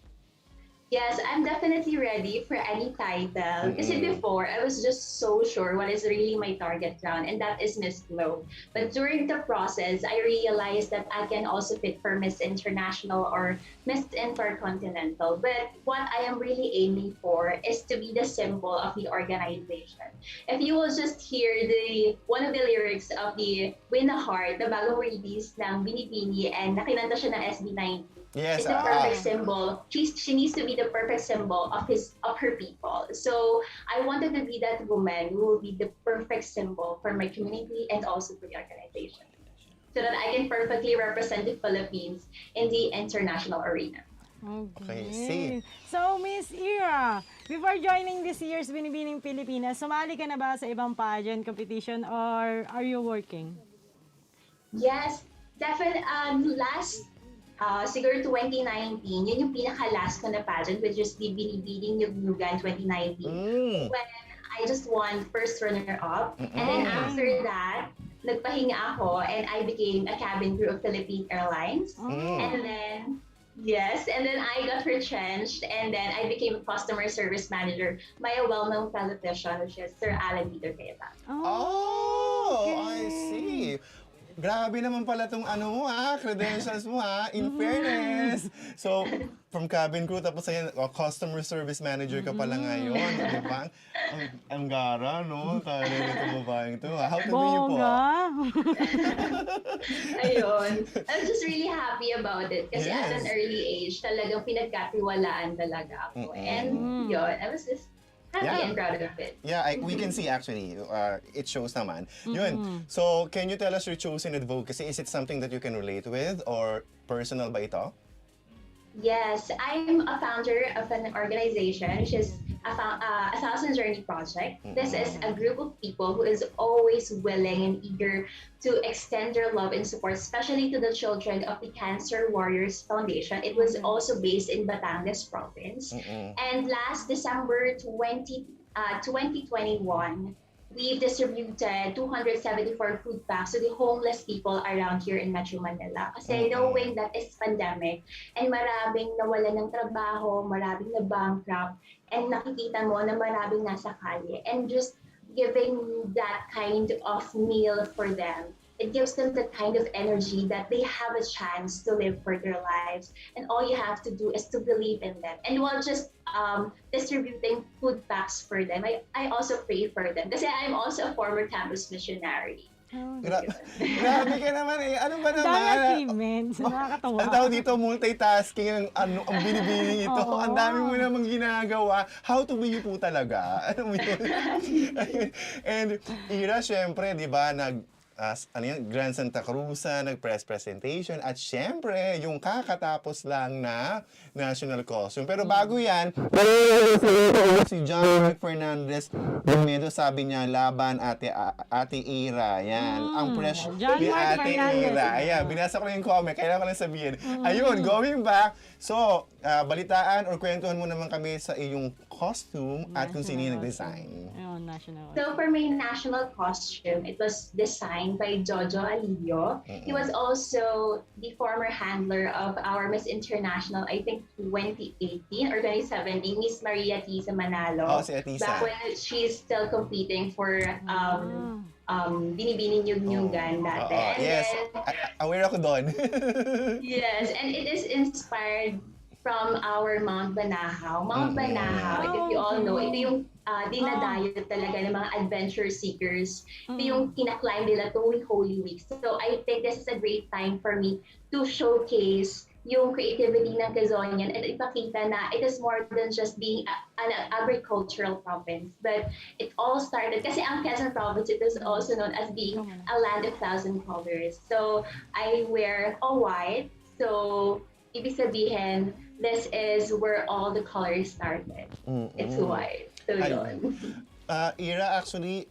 Yes, I'm definitely ready for any title. Kasi before, I was just so sure what is really my target crown, and that is Miss Globe. But during the process, I realized that I can also fit for Miss International or Miss Intercontinental. But what I am really aiming for is to be the symbol of the organization. If you will just hear one of the lyrics of the Win a Heart, the bagong release ng Binibini, and nakinanta siya ng SB19. Yes, It's the perfect symbol. She needs to be the perfect symbol of her people. So I wanted to be that woman who will be the perfect symbol for my community and also for the organization, so that I can perfectly represent the Philippines in the international arena. Okay, see. So, Miss Ira, before joining this year's Binibining Pilipinas, sumali ka na ba sa ibang pageant competition or are you working? Yes, definitely. Siguro 2019, yun yung pinaka-last ko na pageant, which is the Binibining Yugyugan 2019. When I just won first runner-up. And then after that, nagpahinga ako and I became a cabin crew of Philippine Airlines. And then, and then I got retrenched and then I became a customer service manager by a well-known politician, which is Sir Alan Peter Cayetano. I see. Grabe naman pala tong credentials mo in fairness. So, from cabin crew, tapos ayan, customer service manager ka pala ngayon, di ba? Ang gara, no? Kaya nito babaeng to. How to be you po? Ayun. I'm just really happy about it. Kasi at an early age, talagang pinagkatiwalaan talaga ako. And yun, I was just happy and proud of it. Yeah, we can see actually. It shows naman. Yun. So, can you tell us your chosen advocacy? Is it something that you can relate with or personal ba ito? Yes, I'm a founder of an organization which is a Thousand Journey Project. This is a group of people who is always willing and eager to extend their love and support, especially to the children of the Cancer Warriors Foundation. It was also based in Batangas province. And last December 2021, we've distributed 274 food packs to the homeless people around here in Metro Manila. Kasi knowing that it's pandemic and maraming nawalan ng trabaho, maraming na bankrupt, and nakikita mo na maraming nasa kalye. And just giving that kind of meal for them, it gives them the kind of energy that they have a chance to live for their lives. And all you have to do is to believe in them. And while just distributing food packs for them, I also pray for them. Kasi I'm also a former campus missionary. Grabe ka naman eh. Ano ba naman? Dami achievements. Nakakatawa. Ang tawag dito, multitasking, ang binibining ito. Ang dami mo namang ginagawa. How to be you po talaga. Ano mo yun? And Ira, syempre, di ba, Grand Santa Cruzan, nag-press presentation, at syempre, yung kakatapos lang na national costume. Pero bago yan, si John Fernandez, medyo sabi niya, laban Ate Ira. Yan, ang press ni Ate Ira. Ayan, binasa ko na yung comment, kailangan ko lang sabihin. Ayun, going back, so, balitaan or kwentuhan mo naman kami sa iyong costume at kung sino yung nag-design. So for my national costume, it was designed by Jojo Alillo. He was also the former handler of our Miss International, I think 2018 or 2017, Miss Maria Tisa Manalo. Si Atisa. Back when she's still competing for Binibining Yugyugan dati. Yes, aware ako doon. Yes, and it is inspired from our Mount Banahaw. Mount Banahaw, if you all know, ito yung dinadayo talaga ng mga adventure seekers. Ito yung kinaklimb nila tuwing Holy Week. So I think this is a great time for me to showcase yung creativity ng Quezonian at ipakita na it is more than just being an agricultural province. But it all started, kasi ang Quezon province, it is also known as being a land of thousand colors. So I wear all white. So ibig sabihin, this is where all the colors started. It's white. So yun. Ira, actually,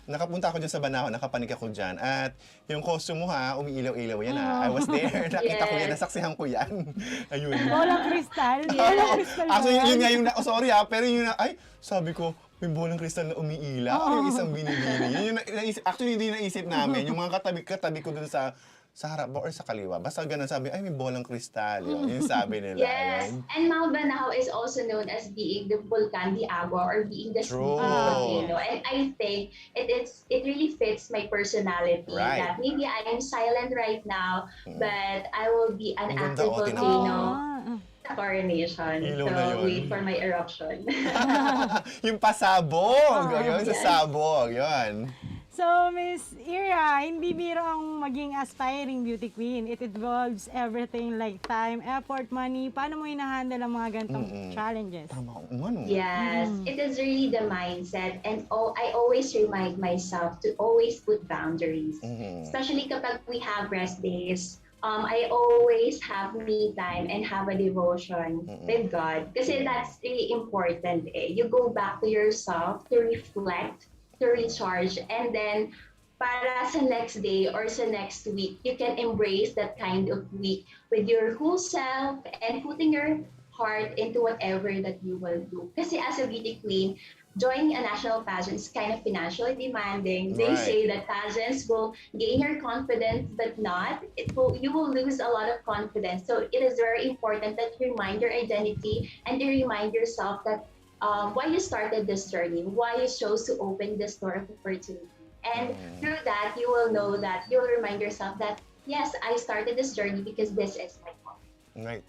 nakapunta ako dyan sa Banahaw, nakapanik ako dyan. At yung costume mo ha, umiilaw-ilaw yan ha. I was there, nakita ko yan, nasaksihan ko yan. Ayun. Bolang kristal. Bolang kristal. Actually, yun nga yung, sorry ha, pero yun na, ay, sabi ko, may bolang kristal na umiilaw. Yung isang binibini. Yun yung actually, hindi naisip namin. Yung mga katabi ko dun sa harap ba or sa kaliwa. Basta ganun sabi, ay may bolang kristal. Yun sabi nila. Yes, Ayun. and Mount Banahaw is also known as being the Volcan de Agua or being the True. sweet volcano. And I think it really fits my personality Right. that maybe I am silent right now, but I will be an Ang ganda, active tingnan mo. volcano sa coronation. Ilaw So na yun. wait for my eruption. Yung pasabog. Ayun, sa yes. sabog. Yun. So, Miss Ira, hindi biro ang maging aspiring beauty queen. It involves everything like time, effort, money. Paano mo hinahandle ang mga ganitong challenges? Tama. Ano? Yes, it is really the mindset, and I always remind myself to always put boundaries, especially kapag we have rest days. I always have me time and have a devotion with God, kasi that's really important. You go back to yourself to reflect, to recharge, and then para sa next day or sa next week, you can embrace that kind of week with your whole self and putting your heart into whatever that you will do. Kasi as a beauty queen, joining a national pageant is kind of financially demanding. They Right. say that pageants will gain your confidence, but not. You will lose a lot of confidence. So it is very important that you remind your identity and you remind yourself that why you started this journey, why you chose to open this door of opportunity. And through that, you will know that, you'll remind yourself that, yes, I started this journey because this is my calling. Right.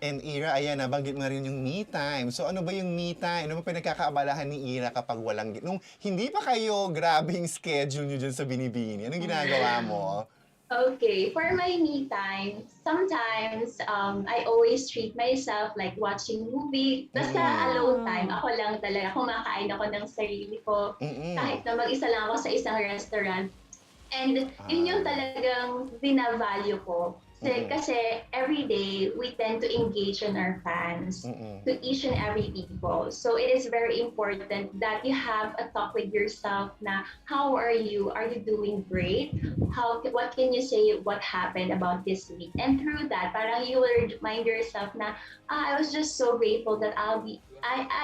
And Ira, ayan, nabanggit mo na rin yung me time. So ano ba yung me time? Ano ba pinagkakaabalahan ni Ira kapag walang... Nung hindi pa kayo grabe yung schedule nyo dyan sa Binibini, anong ginagawa mo? Okay, for my me time, sometimes I always treat myself like watching movie. Basta alone time, ako lang talaga. Kumakain ako ng sarili ko. Kahit na mag-isa lang ako sa isang restaurant. And yun yung talagang binavalue ko. Kasi every day, we tend to engage in our fans, to each and every people. So it is very important that you have a talk with yourself na, how are you? Are you doing great? What can you say what happened about this week? And through that, parang you will remind yourself na, I was just so grateful that I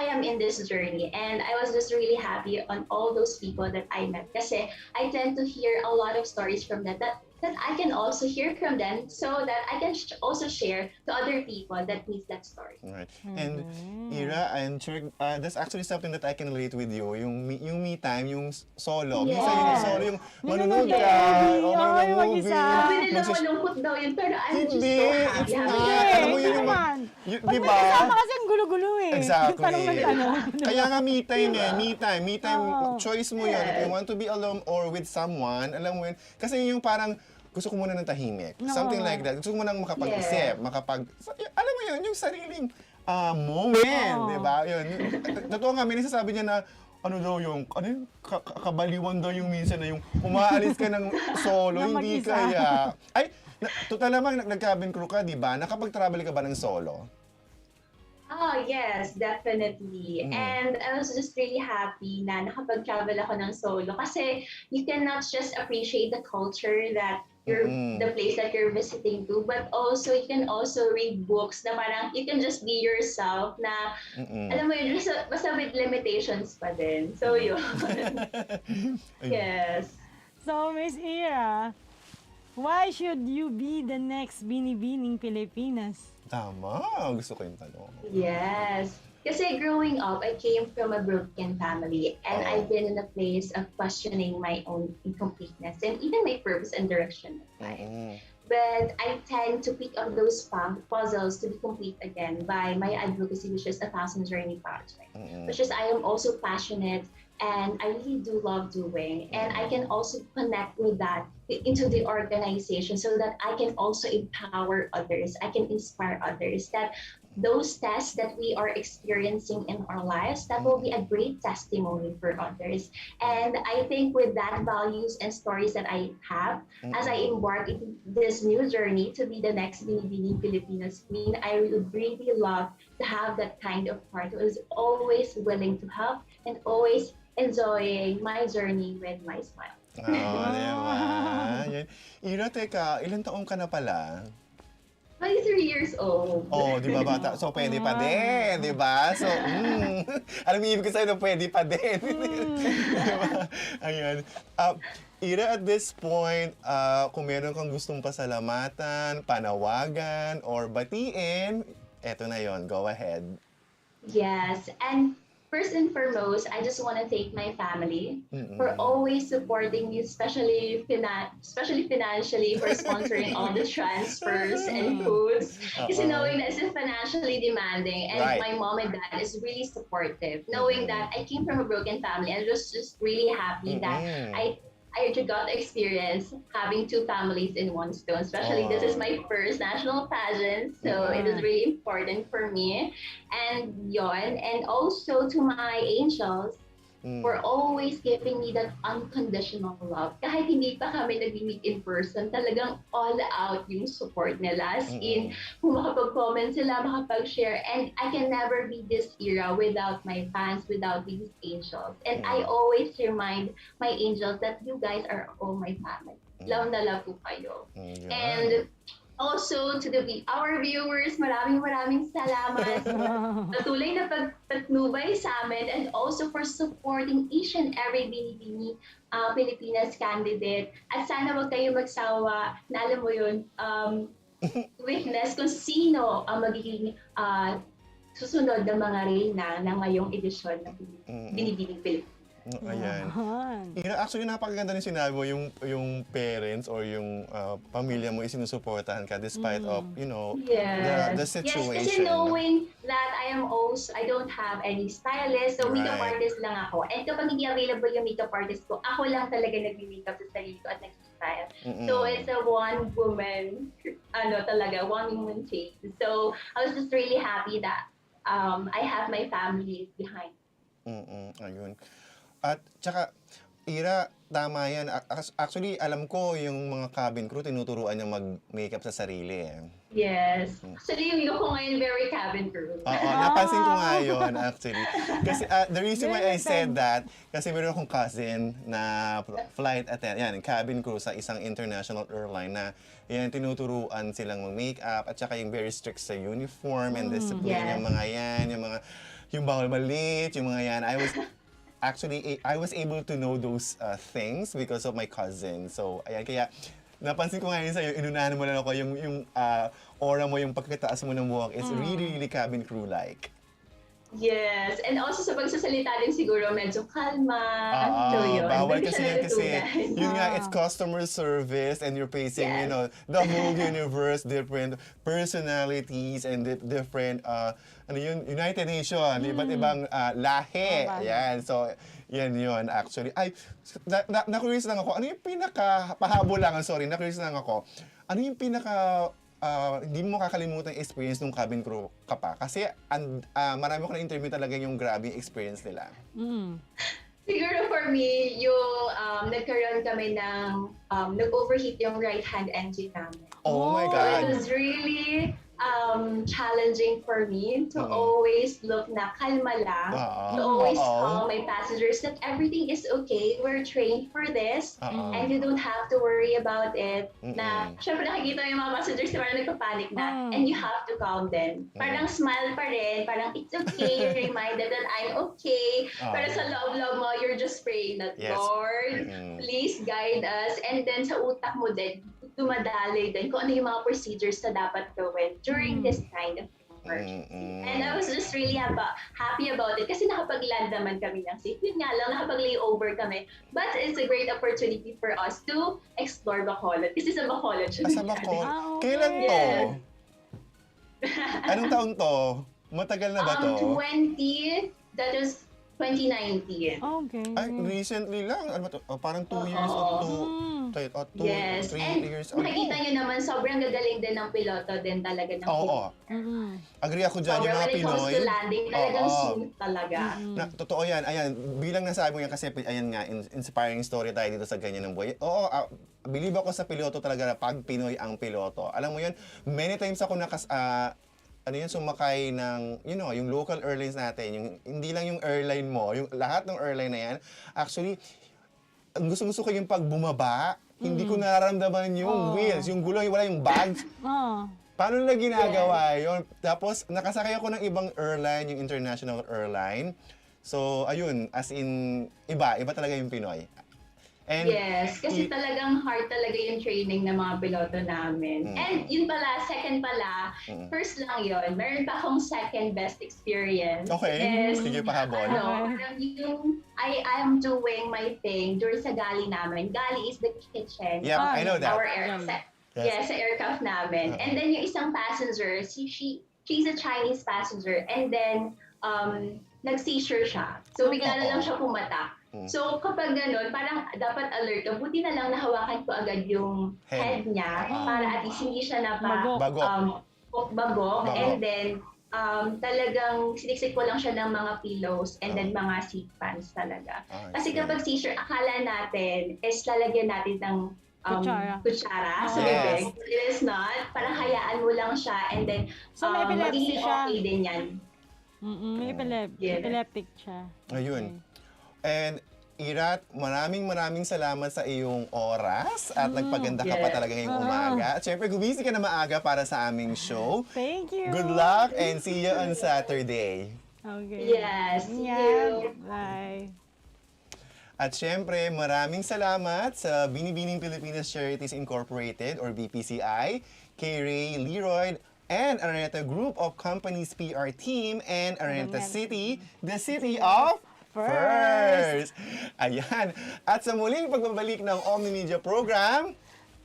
am in this journey, and I was just really happy on all those people that I met. Kasi I tend to hear a lot of stories from them that I can also hear from them, so that I can also share to other people that needs that story. Right. And Ira, I'm sure that's actually something that I can relate with you. Yung me time, yung solo. Yes. Minsan yung solo, yung manunod ka, movie. o Oo, manonood yung movie. mag-isa. Sabi nila magsis- malungkot daw yun, pero I'm just Hindi, so happy. it's not. Hindi, Alam mo yun yung... naman. Di Pag ba? magkasama kasi ang gulo-gulo eh. Exactly. Parang Kaya nga me time eh, me time. Me time, Oo. choice mo yun. If you want to be alone or with someone, alam mo yun. Kasi yung parang, gusto ko muna ng tahimik. Something like that. Gusto ko muna makapag-isip, alam mo yun, yung sariling moment, di ba? Yun. Totoo nga, may nasasabi niya na, ano daw yung, kabaliwan daw yung minsan na yung umaalis ka ng solo, Na hindi mag-isa. kaya. Ay, total naman, nag-cabin crew ka, di ba? Nakapag-travel ka ba ng solo? Oh, yes, definitely. And I was just really happy na nakapag-travel ako ng solo kasi you cannot just appreciate the culture that the place that you're visiting to, but also you can also read books na parang you can just be yourself na alam mo yun, basta with limitations pa din. So yun. Yes. So, Miss Ira, why should you be the next Binibining Pilipinas? Tama, gusto ko yung tanong. Yes. Kasi growing up, I came from a broken family, and I've been in a place of questioning my own incompleteness and even my purpose and direction of life. but I tend to pick up those puzzles to be complete again by my advocacy, which is a Thousand Journey Project, which is I am also passionate and I really do love doing. And I can also connect with that into the organization so that I can also empower others. I can inspire others that those tests that we are experiencing in our lives, that will be a great testimony for others. And I think with that values and stories that I have, as I embark into this new journey to be the next Binibining Pilipinas queen, I would really love to have that kind of heart who is always willing to help and always enjoying my journey with my smile. Diba? Yan. Ira, teka, ilang taong ka na pala? 23 years old. Oh, di ba bata? So, pwede pa din, di ba? So, alam mo, ibig ko sa'yo na pwede pa din. Diba? Ayan. Ira, at this point, kung meron kang gustong pasalamatan, panawagan, or batiin, eto na yon, go ahead. Yes, and first and foremost, I just want to thank my family for always supporting me, especially financially, for sponsoring all the transfers and foods. Kasi knowing that it's financially demanding, and my mom and dad is really supportive. Knowing that I came from a broken family, and was just really happy that I got to experience having two families in one stone. Especially this is my first national pageant, so it is really important for me. And yon, and also to my angels for always giving me that unconditional love. Kahit hindi pa kami nag-meet in person, talagang all out yung support nila. As in, kung makapag-comment sila, makapag-share. And I can never be this era without my fans, without these angels. And I always remind my angels that you guys are all my family. Love na love po kayo. And also to our viewers, maraming salamat sa patuloy na pagtatnubay sa amin, and also for supporting each and every Binibining Pilipinas candidate. At sana wag kayo magsawa na alam mo yun, witness kung sino ang magiging susunod na mga reyna na ngayong edisyon ng Binibining Pilipinas. Ayan. Actually, napakaganda ng sinabi mo, yung parents or yung pamilya mo isinusuportahan ka despite of, you know, the situation. Yes, kasi knowing that I don't have any stylist, so makeup artist lang ako. And kapag hindi available yung makeup artist ko, ako lang talaga nag-makeup sa sarili ko at nag-style. So it's a one woman team. So I was just really happy that I have my family behind. Ayun. At tsaka, Ira, tama yan. Actually, alam ko yung mga cabin crew, tinuturuan niya mag-makeup sa sarili. Yes. Actually, yung look ko ngayon, very cabin crew. Oo, napansin ko nga yun, actually. Kasi the reason why I said that, kasi meron akong cousin na flight attendant, yan, cabin crew sa isang international airline na yan, tinuturuan silang mag-makeup at saka yung very strict sa uniform and discipline, yung mga yan, yung bawal malit, yung mga yan. I was able to know those things because of my cousin. So, ayan, kaya napansin ko ngayon sa'yo, inunahan mo lang ako yung aura mo, yung pagkataas mo ng buhok is really cabin crew-like. Yes, and also sa pagsasalita din siguro medyo kalma. So yun. Bawal kasi yun nga, it's customer service and you're facing, you know, the whole universe, different personalities and different, United Nations, iba't ibang lahi. Yan, so yan yun actually. Ay, na-curious lang ako, ano yung pahabol lang, sorry, na-curious lang ako, ano yung hindi mo kakalimutan yung experience nung cabin crew ka pa? Kasi marami ko na-interview talaga yung grabe experience nila. Siguro for me, yung nagkaroon kami ng nag-overheat yung right-hand engine namin. Oh my God! So it was really challenging for me to always look na kalma lang, to always calm my passengers that everything is okay, we're trained for this, and you don't have to worry about it. Na, syempre nakikita yung mga passengers na parang nagpapanik na, and you have to calm them. Parang smile pa rin, parang it's okay, you're reminded that I'm okay. Pero sa loob-loob mo, you're just praying that, Lord, please guide us. And then sa utak mo din, dumadaloy din kung ano yung mga procedures na dapat gawin during this kind of emergency. And I was just really happy about it kasi nakapag-land naman kami ng safe. Yun nga lang, nakapag-layover kami. But it's a great opportunity for us to explore Bacolod. Kasi sa Bacolod siya. Sa Bacolod. okay. Kailan to? Yes. Anong taon to? Matagal na ba to? That was 2019. Okay. Ay, recently lang. Ano ba to? Parang 2 years o 3 Yes. And years ago. makikita nyo naman, sobrang gagaling din ng piloto din talaga ng Oo. Agree ako dyan, yung mga when it comes Pinoy. to landing, talagang Oo. smooth talaga. Na, totoo yan. Ayan, bilang nasabi mo yan kasi, ayan nga, inspiring story tayo dito sa Ganyan ng Buhay. Oo, believe ako sa piloto talaga na pag Pinoy ang piloto. Alam mo yun, many times ako sumakay ng, yung local airlines natin, yung, hindi lang yung airline mo, yung lahat ng airline na yan, actually, gusto ko yung pag bumaba, hindi ko nararamdaman yung wheels, yung gulo, wala yung bags. Paano nila ginagawa yun? Tapos, nakasakay ako ng ibang airline, yung international airline. So, ayun, as in, iba talaga yung Pinoy. And Yes, kasi talagang hard talaga yung training ng mga piloto namin. And yun pala, second pala, first lang yun. Meron pa akong second best experience. Okay, Is, sige pahabol. yung I am doing my thing during sa galley namin. Galley is the kitchen. Yeah, I know that. Our sa aircraft namin. And then yung isang passenger, she's a Chinese passenger. And then, nag-seizure siya. So bigla na lang siya pumatak. So kapag gano'n, parang dapat alert ka. Buti na lang nahawakan ko agad yung head niya para at least hindi siya Bagok. And then, talagang siniksik ko lang siya ng mga pillows and then mga seat fans talaga. Kasi kapag seizure, akala natin is lalagyan natin ng kutsara sa bibig. It is not. Parang hayaan mo lang siya and then So, may epilepsy magiging siya. okay din yan. May epileptic siya. Ayun. And Ira, maraming salamat sa iyong oras at nagpaganda ka pa talaga ngayong umaga. At syempre, gumising ka na maaga para sa aming show. Thank you. Good luck and see you on Saturday. Okay. Yes. See you. Bye. At syempre, maraming salamat sa Binibining Pilipinas Charities Incorporated or BPCI, kay Ray Leroy, and Araneta Group of Companies PR Team, and Araneta City, the city of First! Ayan. At sa muling pagbabalik ng Omnimedia program,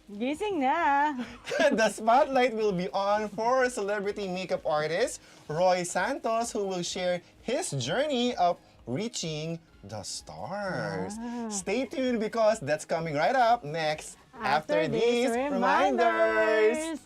Gising na! the spotlight will be on for celebrity makeup artist Roi Santos, who will share his journey of reaching the stars. Stay tuned because that's coming right up next after these reminders.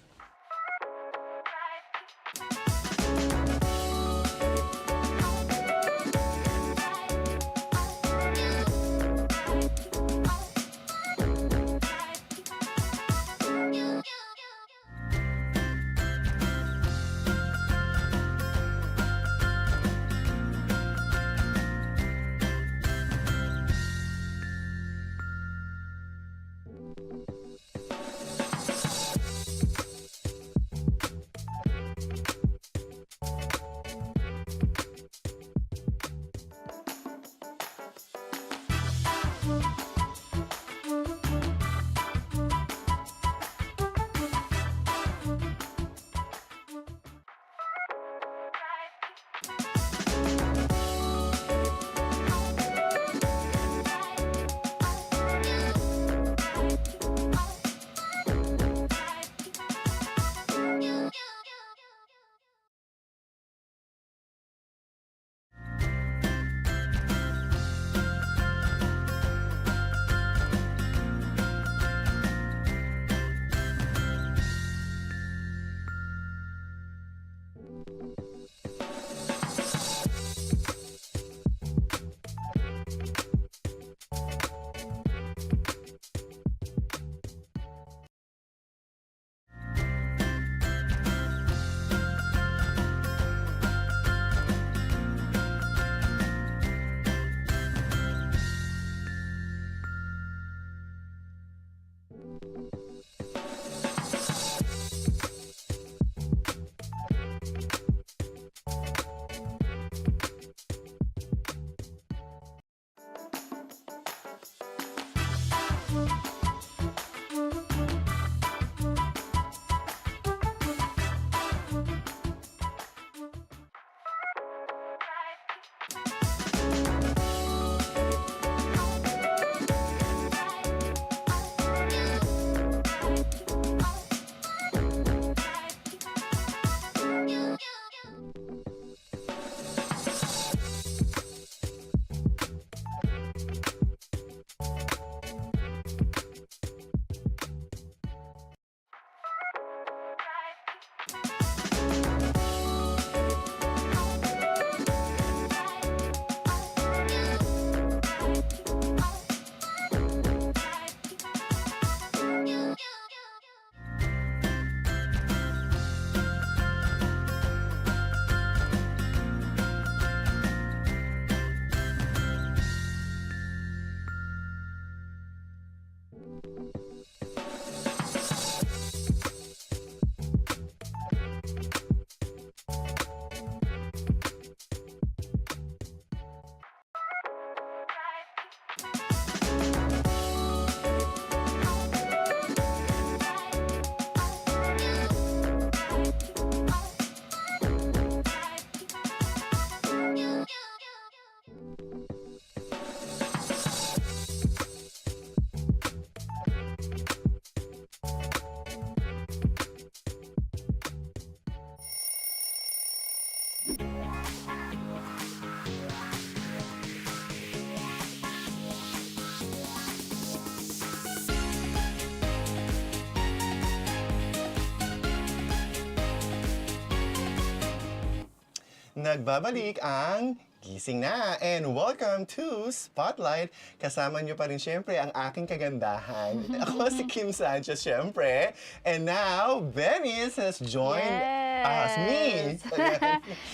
Nagbabalik ang Gising Na and welcome to Spotlight. Kasama niyo pa rin siyempre ang aking kagandahan. Ako si Kim Sancha siyempre. And now, Venice has joined us. Me!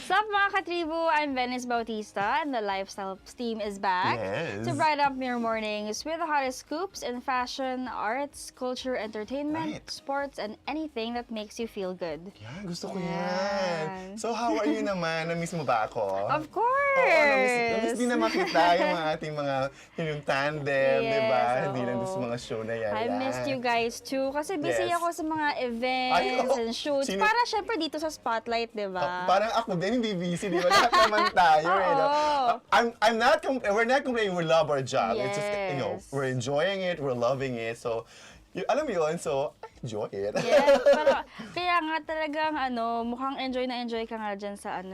Sup mga katribu, I'm Venice Bautista and the Lifestyle team is back to brighten up your mornings with the hottest scoops in fashion, arts, culture, entertainment, sports, and anything that makes you feel good. Yan, gusto ko yan. So how are you naman? Na-miss mo ba ako? Of course! Oo, na-miss din na makita yung ating mga yung tandem, di ba? Hindi lang sa mga show na yan. I missed you guys too kasi busy ako sa mga events and shoots. Para syempre dito sa Spotlight, di ba? Parang ako din hindi busy, di ba? Lahat naman tayo. We're not complaining, we love our job. It's just, we're enjoying it, we're loving it. So, alam mo yun, so, enjoy it. Yes, pero kaya nga talagang mukhang enjoy ka nga dyan sa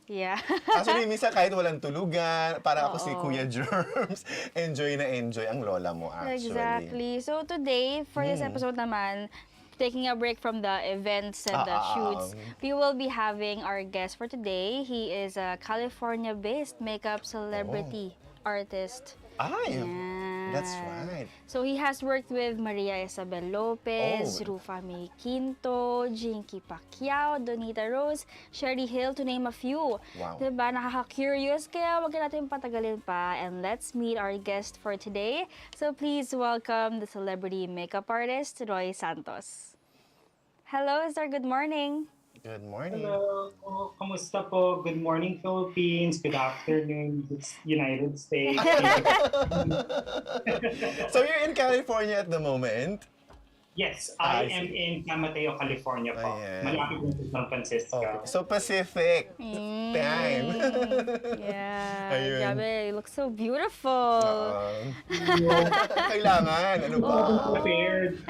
Yeah. Actually, minsan kahit walang tulugan, para ako si Kuya Germs, enjoy na enjoy ang lola mo actually. Exactly. So today, for this episode naman, taking a break from the events and the shoots, we will be having our guest for today. He is a California-based makeup celebrity artist. That's right. So he has worked with Maria Isabel Lopez, Rufa May Quinto, Jinky Pacquiao, Donita Rose, Sherry Hill, to name a few. Wow. Diba? Nakaka-curious, kaya wag natin patagalin pa. And let's meet our guest for today. So please welcome the celebrity makeup artist, Roi Santos. Hello, sir. Good morning. Good morning. Hello. Kamusta po? Good morning, Philippines. Good afternoon, United States. So you're in California at the moment? Yes, I am in San Mateo, California po. Malapit din sa San Francisco. So Pacific time. Yeah. Ayun. Grabe, you look so beautiful. Kailangan. Ano ba? Prepared.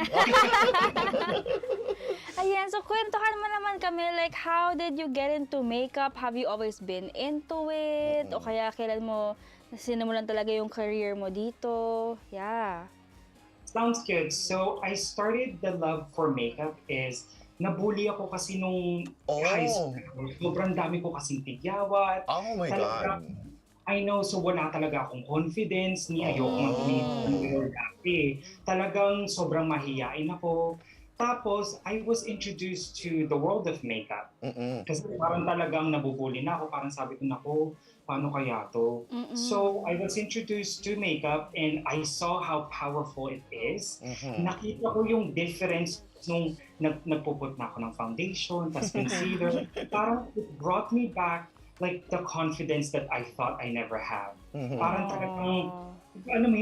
Ayan, so kwentuhan mo naman kami, like, how did you get into makeup? Have you always been into it? O kaya kailan mo sinimulan talaga yung career mo dito? Yeah. Sounds good. So, I started the love for makeup is nabully ako kasi nung high school. Sobrang dami ko kasing tigyawat. Oh my God. I know, so wala talaga akong confidence, ni ayoko mag-makeup dati. Talagang sobrang mahiyain ako. Tapos, I was introduced to the world of makeup. Kasi parang talagang nabubuli na ako. Parang sabi ko, nako, paano kaya to? So, I was introduced to makeup and I saw how powerful it is. Nakita ko yung difference nung nagpuput na ako ng foundation, tas concealer. Parang it brought me back like the confidence that I thought I never had. Parang talagang,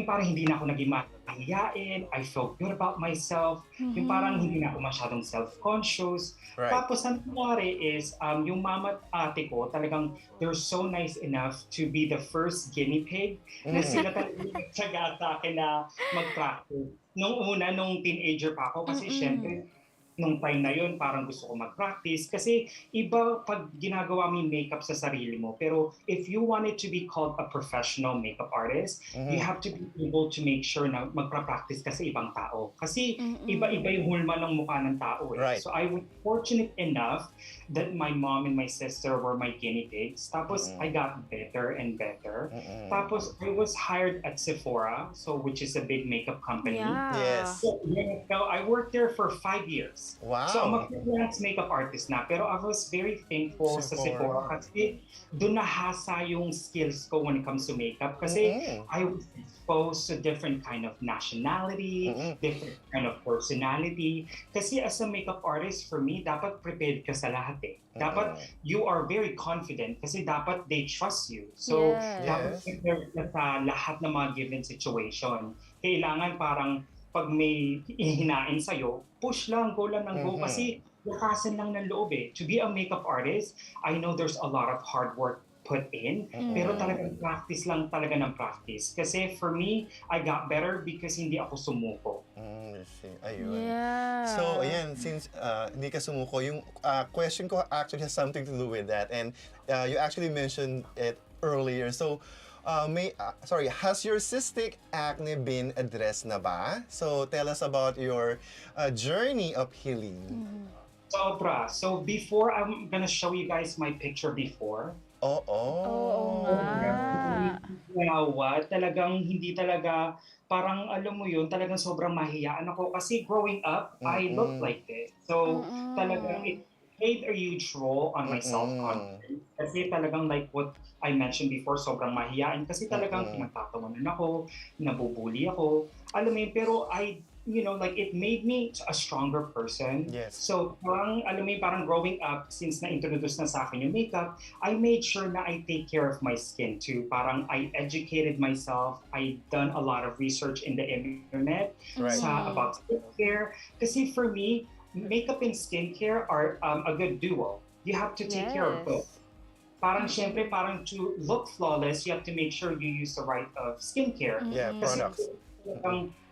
parang hindi na ako naging mahihain. I felt good about myself. Yung parang hindi na ako masyadong self-conscious. Right. Tapos ang nangyari is, yung mama at ate ko, talagang they're so nice enough to be the first guinea pig na sila talagang nagtsaga sa akin na mag-practice. Nung teenager pa ako, kasi syempre, nung time na yun, parang gusto ko mag-practice. Kasi iba pag ginagawa mo yung makeup sa sarili mo. Pero if you wanted to be called a professional makeup artist, you have to be able to make sure na magpa-practice ka sa ibang tao. Kasi iba-iba yung hulma ng mukha ng tao. Right. So I was fortunate enough that my mom and my sister were my guinea pigs. Tapos I got better and better. Tapos I was hired at Sephora, which is a big makeup company. Yeah. Yes. So I worked there for 5 years. Wow. So, I'm a freelance makeup artist na, pero I was very thankful sa Sephora kasi doon nahasa yung skills ko when it comes to makeup kasi I was exposed to different kind of nationality, different kind of personality. Kasi as a makeup artist, for me, dapat prepared ka sa lahat eh. Dapat you are very confident kasi dapat they trust you. So, dapat prepared ka sa lahat ng mga given situation. Kailangan parang pag may ihinain sa'yo, push lang, go lang ng go. Kasi lakasan lang ng loob eh. To be a makeup artist, I know there's a lot of hard work put in, pero talagang practice lang talaga ng practice. Kasi for me, I got better because hindi ako sumuko. Ayun. Yeah. So, ayan, since hindi ka sumuko, yung question ko actually has something to do with that. And you actually mentioned it earlier. So, has your cystic acne been addressed na ba? So tell us about your journey of healing. Sobra. So before, I'm gonna show you guys my picture before. Oo nga. What? Talagang hindi talaga, parang alam mo yun, talagang sobrang mahiyaan ako. Kasi growing up, I looked like this. So talagang it played a huge role on my self-confidence. Kasi talagang like what I mentioned before, sobrang mahiyaan. Kasi talagang pinagtatawanan ako, nabubuli ako. Alam mo yun, pero like it made me a stronger person. Yes. So parang, alam mo yun, parang growing up, since na-introduce na sa akin yung makeup, I made sure na I take care of my skin too. Parang I educated myself. I done a lot of research in the internet about skincare. Kasi for me, makeup and skincare are a good duo. You have to take care of both. Parang syempre, parang to look flawless, you have to make sure you use the right of skincare. Yeah, products.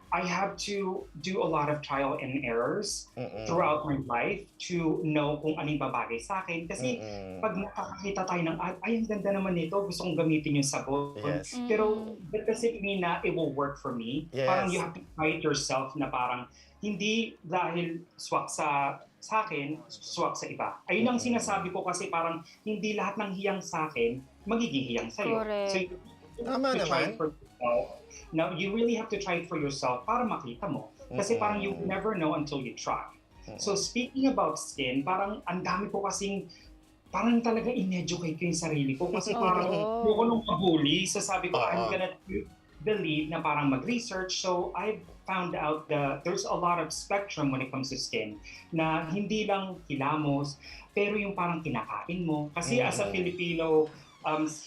I have to do a lot of trial and errors throughout my life to know kung anong babagay sa akin. Kasi pag nakakakita tayo ng ay, ang ganda naman nito, gusto kong gamitin yung sabon. Yes. Pero that doesn't mean na it will work for me. Yes. Parang you have to try it yourself na parang hindi dahil swak sa akin, swak sa iba. Ayun ang sinasabi ko kasi parang hindi lahat ng hiyang sa akin, magiging hiyang sa'yo. Correct. So you Tama have to try naman. it for yourself. Now, you really have to try it for yourself para makita mo. Kasi parang you never know until you try. So speaking about skin, parang ang dami ko kasing parang talaga in-educate ko yung sarili ko. Kasi parang ko nung mabuli, so sabi ko, I'm gonna believe na parang mag-research. So I found out that there's a lot of spectrum when it comes to skin na hindi lang kilamos, pero yung parang kinakain mo. Kasi as a Filipino,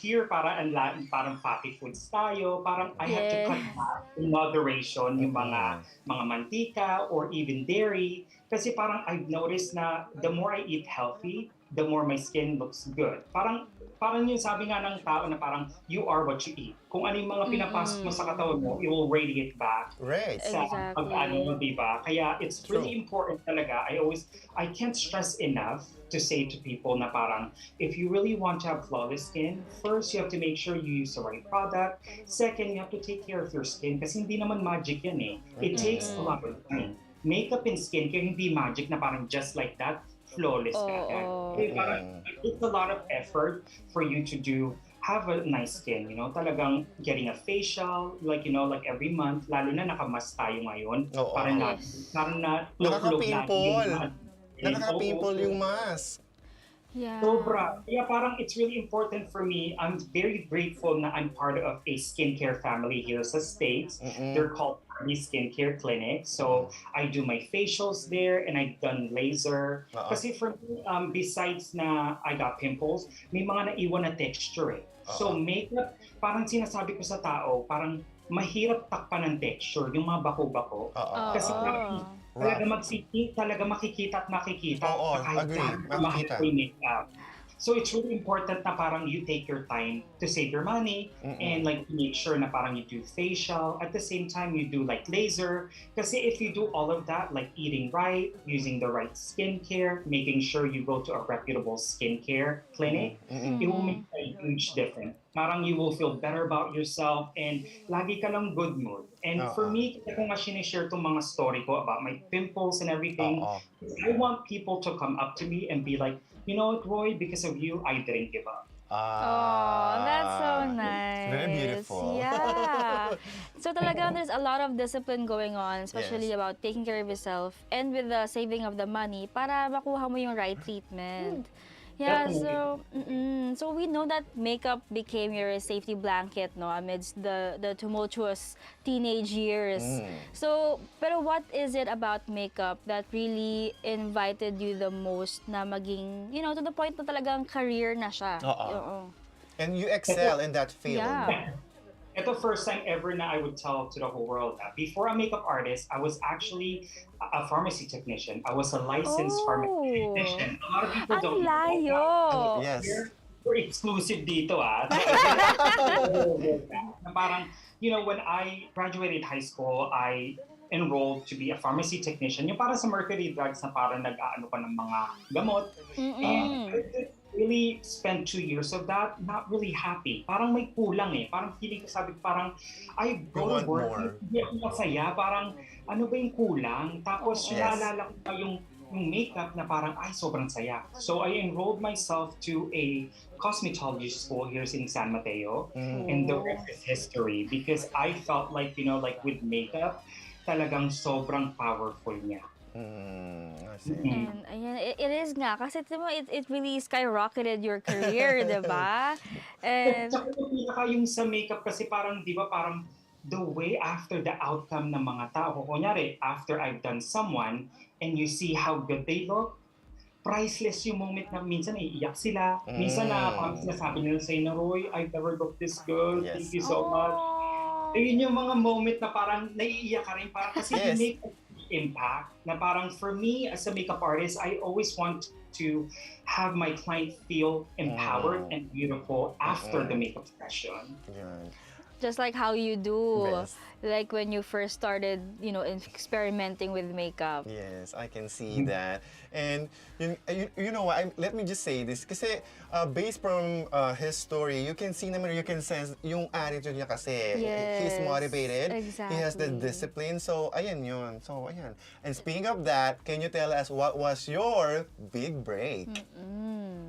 here parang fatty foods tayo, parang I have to cut back in moderation yung mga mantika or even dairy. Kasi parang I've noticed na the more I eat healthy, the more my skin looks good. Parang yung sabi nga ng tao na parang you are what you eat. Kung ano yung mga pinapasok mo sa katawan mo, it will radiate back sa pag-ano mo, diba? Kaya it's really important talaga. I can't stress enough to say to people na parang if you really want to have flawless skin, first you have to make sure you use the right product. Second, you have to take care of your skin kasi hindi naman magic yan eh. It takes a lot of time. Makeup and skincare, hindi magic na parang just like that, flawless ka. Parang it's a lot of effort for you to have a nice skin, you know, talagang getting a facial, like, you know, like every month, lalo na nakamas tayo ngayon, parang na nakaka-pimple yung mask. Yeah. Sobra. Kaya parang it's really important for me. I'm very grateful na I'm part of a skincare family here sa States. They're called Skincare Clinic. So I do my facials there and I've done laser. Kasi for me, besides na I got pimples, may mga naiwan na texture eh. So makeup, parang sinasabi ko sa tao, parang mahirap takpan ng texture, yung mga bako-bako. Kasi parang talaga makikita at makikita. Agree. Makikita. So it's really important na parang you take your time to save your money and like make sure na parang you do facial. At the same time, you do like laser. Kasi if you do all of that, like eating right, using the right skincare, making sure you go to a reputable skincare clinic, it will make a huge difference. Parang you will feel better about yourself and lagi ka lang good mood. And for me, kaya kung nga sinishare itong mga story ko about my pimples and everything, I want people to come up to me and be like, you know what, Roy, because of you, I didn't give up. Oh, that's so nice. Very beautiful. Yeah. So talagang there's a lot of discipline going on, especially about taking care of yourself and with the saving of the money para makuha mo yung right treatment. Yeah, so we know that makeup became your safety blanket, no, amidst the tumultuous teenage years. So, pero what is it about makeup that really invited you the most na maging, you know, to the point na talagang career na siya? And you excel in that field. Yeah. Ito first time ever na I would tell to the whole world that before a makeup artist, I was actually a pharmacy technician. I was a licensed pharmacy technician. A lot of people don't know. Yes. We're exclusive dito Parang, you know, when I graduated high school, I enrolled to be a pharmacy technician. Yung para sa Mercury Drugs na parang nag-aano pa ng mga gamot. And really spent 2 years of that, not really happy. Parang may kulang eh. Parang feeling ko, sabi ko, parang, I go to work, hindi ako masaya. Parang, ano ba yung kulang? Tapos, naalala ko pa yung yung makeup na parang, ay, sobrang saya. So I enrolled myself to a cosmetology school here in San Mateo, and the rest is history because I felt like, like with makeup, talagang sobrang powerful niya. I see. And ayan, it is nga kasi it really skyrocketed your career, 'di ba? And Tsaka yung sa makeup kasi parang, di ba, parang the way after the outcome ng mga tao, kunyari, after I've done someone and you see how good they look, priceless yung moment na minsan iiyak sila. Minsan na parang sinasabi nila sa'yo na, Roy, I've never looked this good. Yes. Thank you so much. Ayun yung mga moment na parang naiiyak ka rin parang kasi you make impact na parang for me as a makeup artist, I always want to have my client feel empowered and beautiful after the makeup session. Yeah. just like how you do, Best. like when you first started, experimenting with makeup. Yes, I can see that. And you know what, let me just say this, kasi based from his story, you can see naman, you can sense yung attitude niya kasi. He's Yes, motivated. He has the exactly. discipline. So, ayan yun. So, ayan. And speaking of that, can you tell us what was your big break?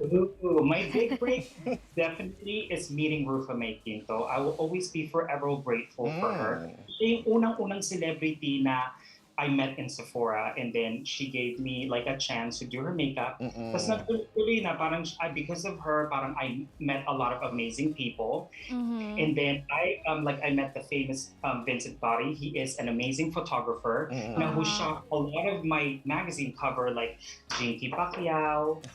Ooh, my big break definitely is meeting Rufa Mae Quinto. I will always be forever grateful for her. Siya yung unang-unang celebrity na I met in Sephora, and then she gave me like a chance to do her makeup. Tapos nagtuloy na parang because of her, parang I met a lot of amazing people. And then I met the famous Vincent Body. He is an amazing photographer na who shot a lot of my magazine cover, like Jinky Pacquiao,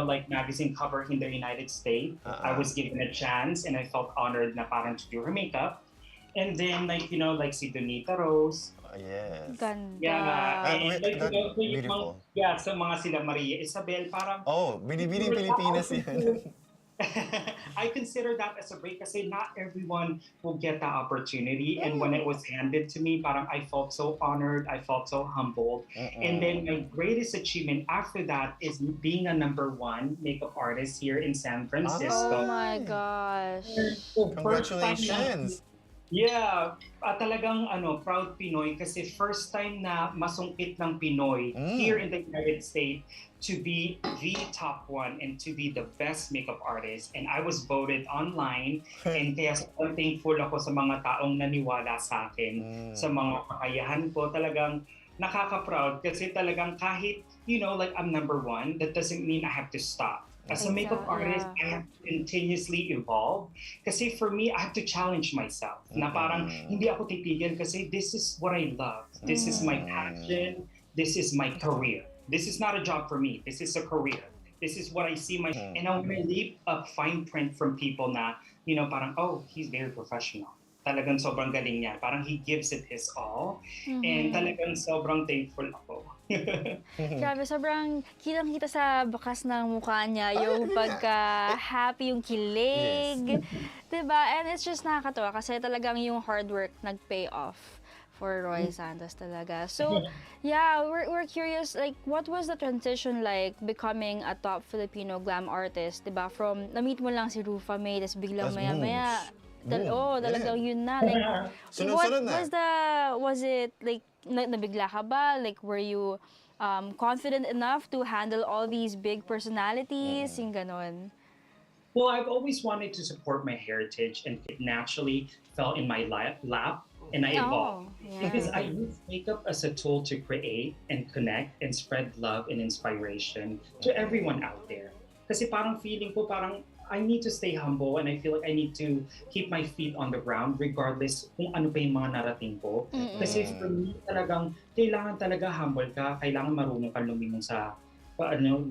like magazine cover in the United States. I was given a chance, and I felt honored na parang to do her makeup. And then, si Donita Rose. Yes. Ganda. Yeah. And, beautiful. Sa mga sila Maria Isabel, parang... Oh, Binibining Pilipinas yan. I consider that as a break kasi not everyone will get that opportunity. And when it was handed to me, parang I felt so honored, I felt so humbled. And then my greatest achievement after that is being a #1 makeup artist here in San Francisco. Oh my gosh. So, Congratulations. Yeah, talagang proud Pinoy kasi first time na masungkit ng Pinoy here in the United States to be the top one and to be the best makeup artist. And I was voted online, and kaya sobrang thankful ako sa mga taong naniwala sa akin, sa mga kakayahan ko. Talagang nakaka-proud kasi talagang kahit, I'm #1, that doesn't mean I have to stop. As a makeup artist, I have to continuously evolve. Kasi for me, I have to challenge myself. Na parang hindi ako titigil kasi this is what I love. This is my passion. This is my career. This is not a job for me. This is a career. This is what I see and I will leave a fine print from people na, parang, oh, he's very professional. Talagang sobrang galing niya. Parang he gives it his all. And talagang sobrang thankful ako. Grabe, sobrang kitang-kita sa bakas ng mukha niya yung pagka-happy, yung kilig. Diba? And it's just nakakatawa kasi talagang yung hard work nag-pay off for Roi Santos talaga. So, yeah, we're curious, like, what was the transition like becoming a top Filipino glam artist, diba? From, na-meet mo lang si Rufa Mae, tapos biglang maya-maya, talagang yun na. Like, Sunod-sunod na. Was it, like, nabigla ka ba? Like, were you confident enough to handle all these big personalities? Yung ganon. Well, I've always wanted to support my heritage, and it naturally fell in my lap, and I evolved. Because I use makeup as a tool to create and connect and spread love and inspiration to everyone out there. Kasi parang feeling ko parang I need to stay humble, and I feel like I need to keep my feet on the ground regardless kung ano pa yung mga narating ko. Kasi for me talagang kailangan talaga humble ka, kailangan marunong ka lumingon sa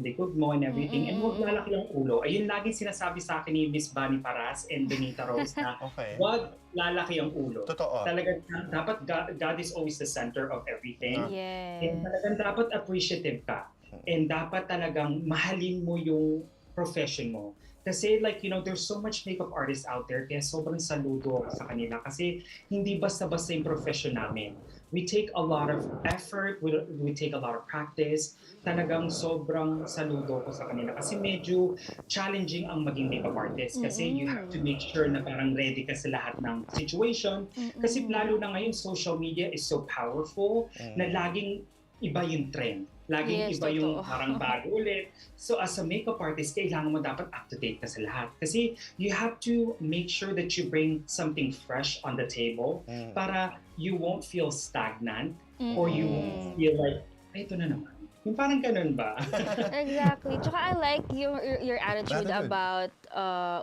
likod mo and everything, and huwag lalaki ang ulo. Ayun laging sinasabi sa akin ni Miss Bunny Paras and Donita Rose na huwag lalaki ang ulo. Totoo. Talagang dapat God is always the center of everything. And talagang dapat appreciative ka. And dapat talagang mahalin mo yung profession mo. Kasi there's so much makeup artists out there, kaya sobrang saludo ako sa kanila kasi hindi basta-basta yung profession namin. We take a lot of effort, we take a lot of practice. Talagang sobrang saludo ko sa kanila kasi medyo challenging ang maging makeup artist kasi you have to make sure na parang ready ka sa lahat ng situation. Kasi lalo na ngayon, social media is so powerful na laging iba yung trend. Laging Yes, iba yung totoo. parang bago ulit. So as a makeup artist, kailangan mo dapat up-to-date ka sa lahat. Kasi you have to make sure that you bring something fresh on the table para you won't feel stagnant or you won't feel like, ay, ito na naman. Yung parang ganun ba? Exactly. Tsaka I like your attitude Attitude. about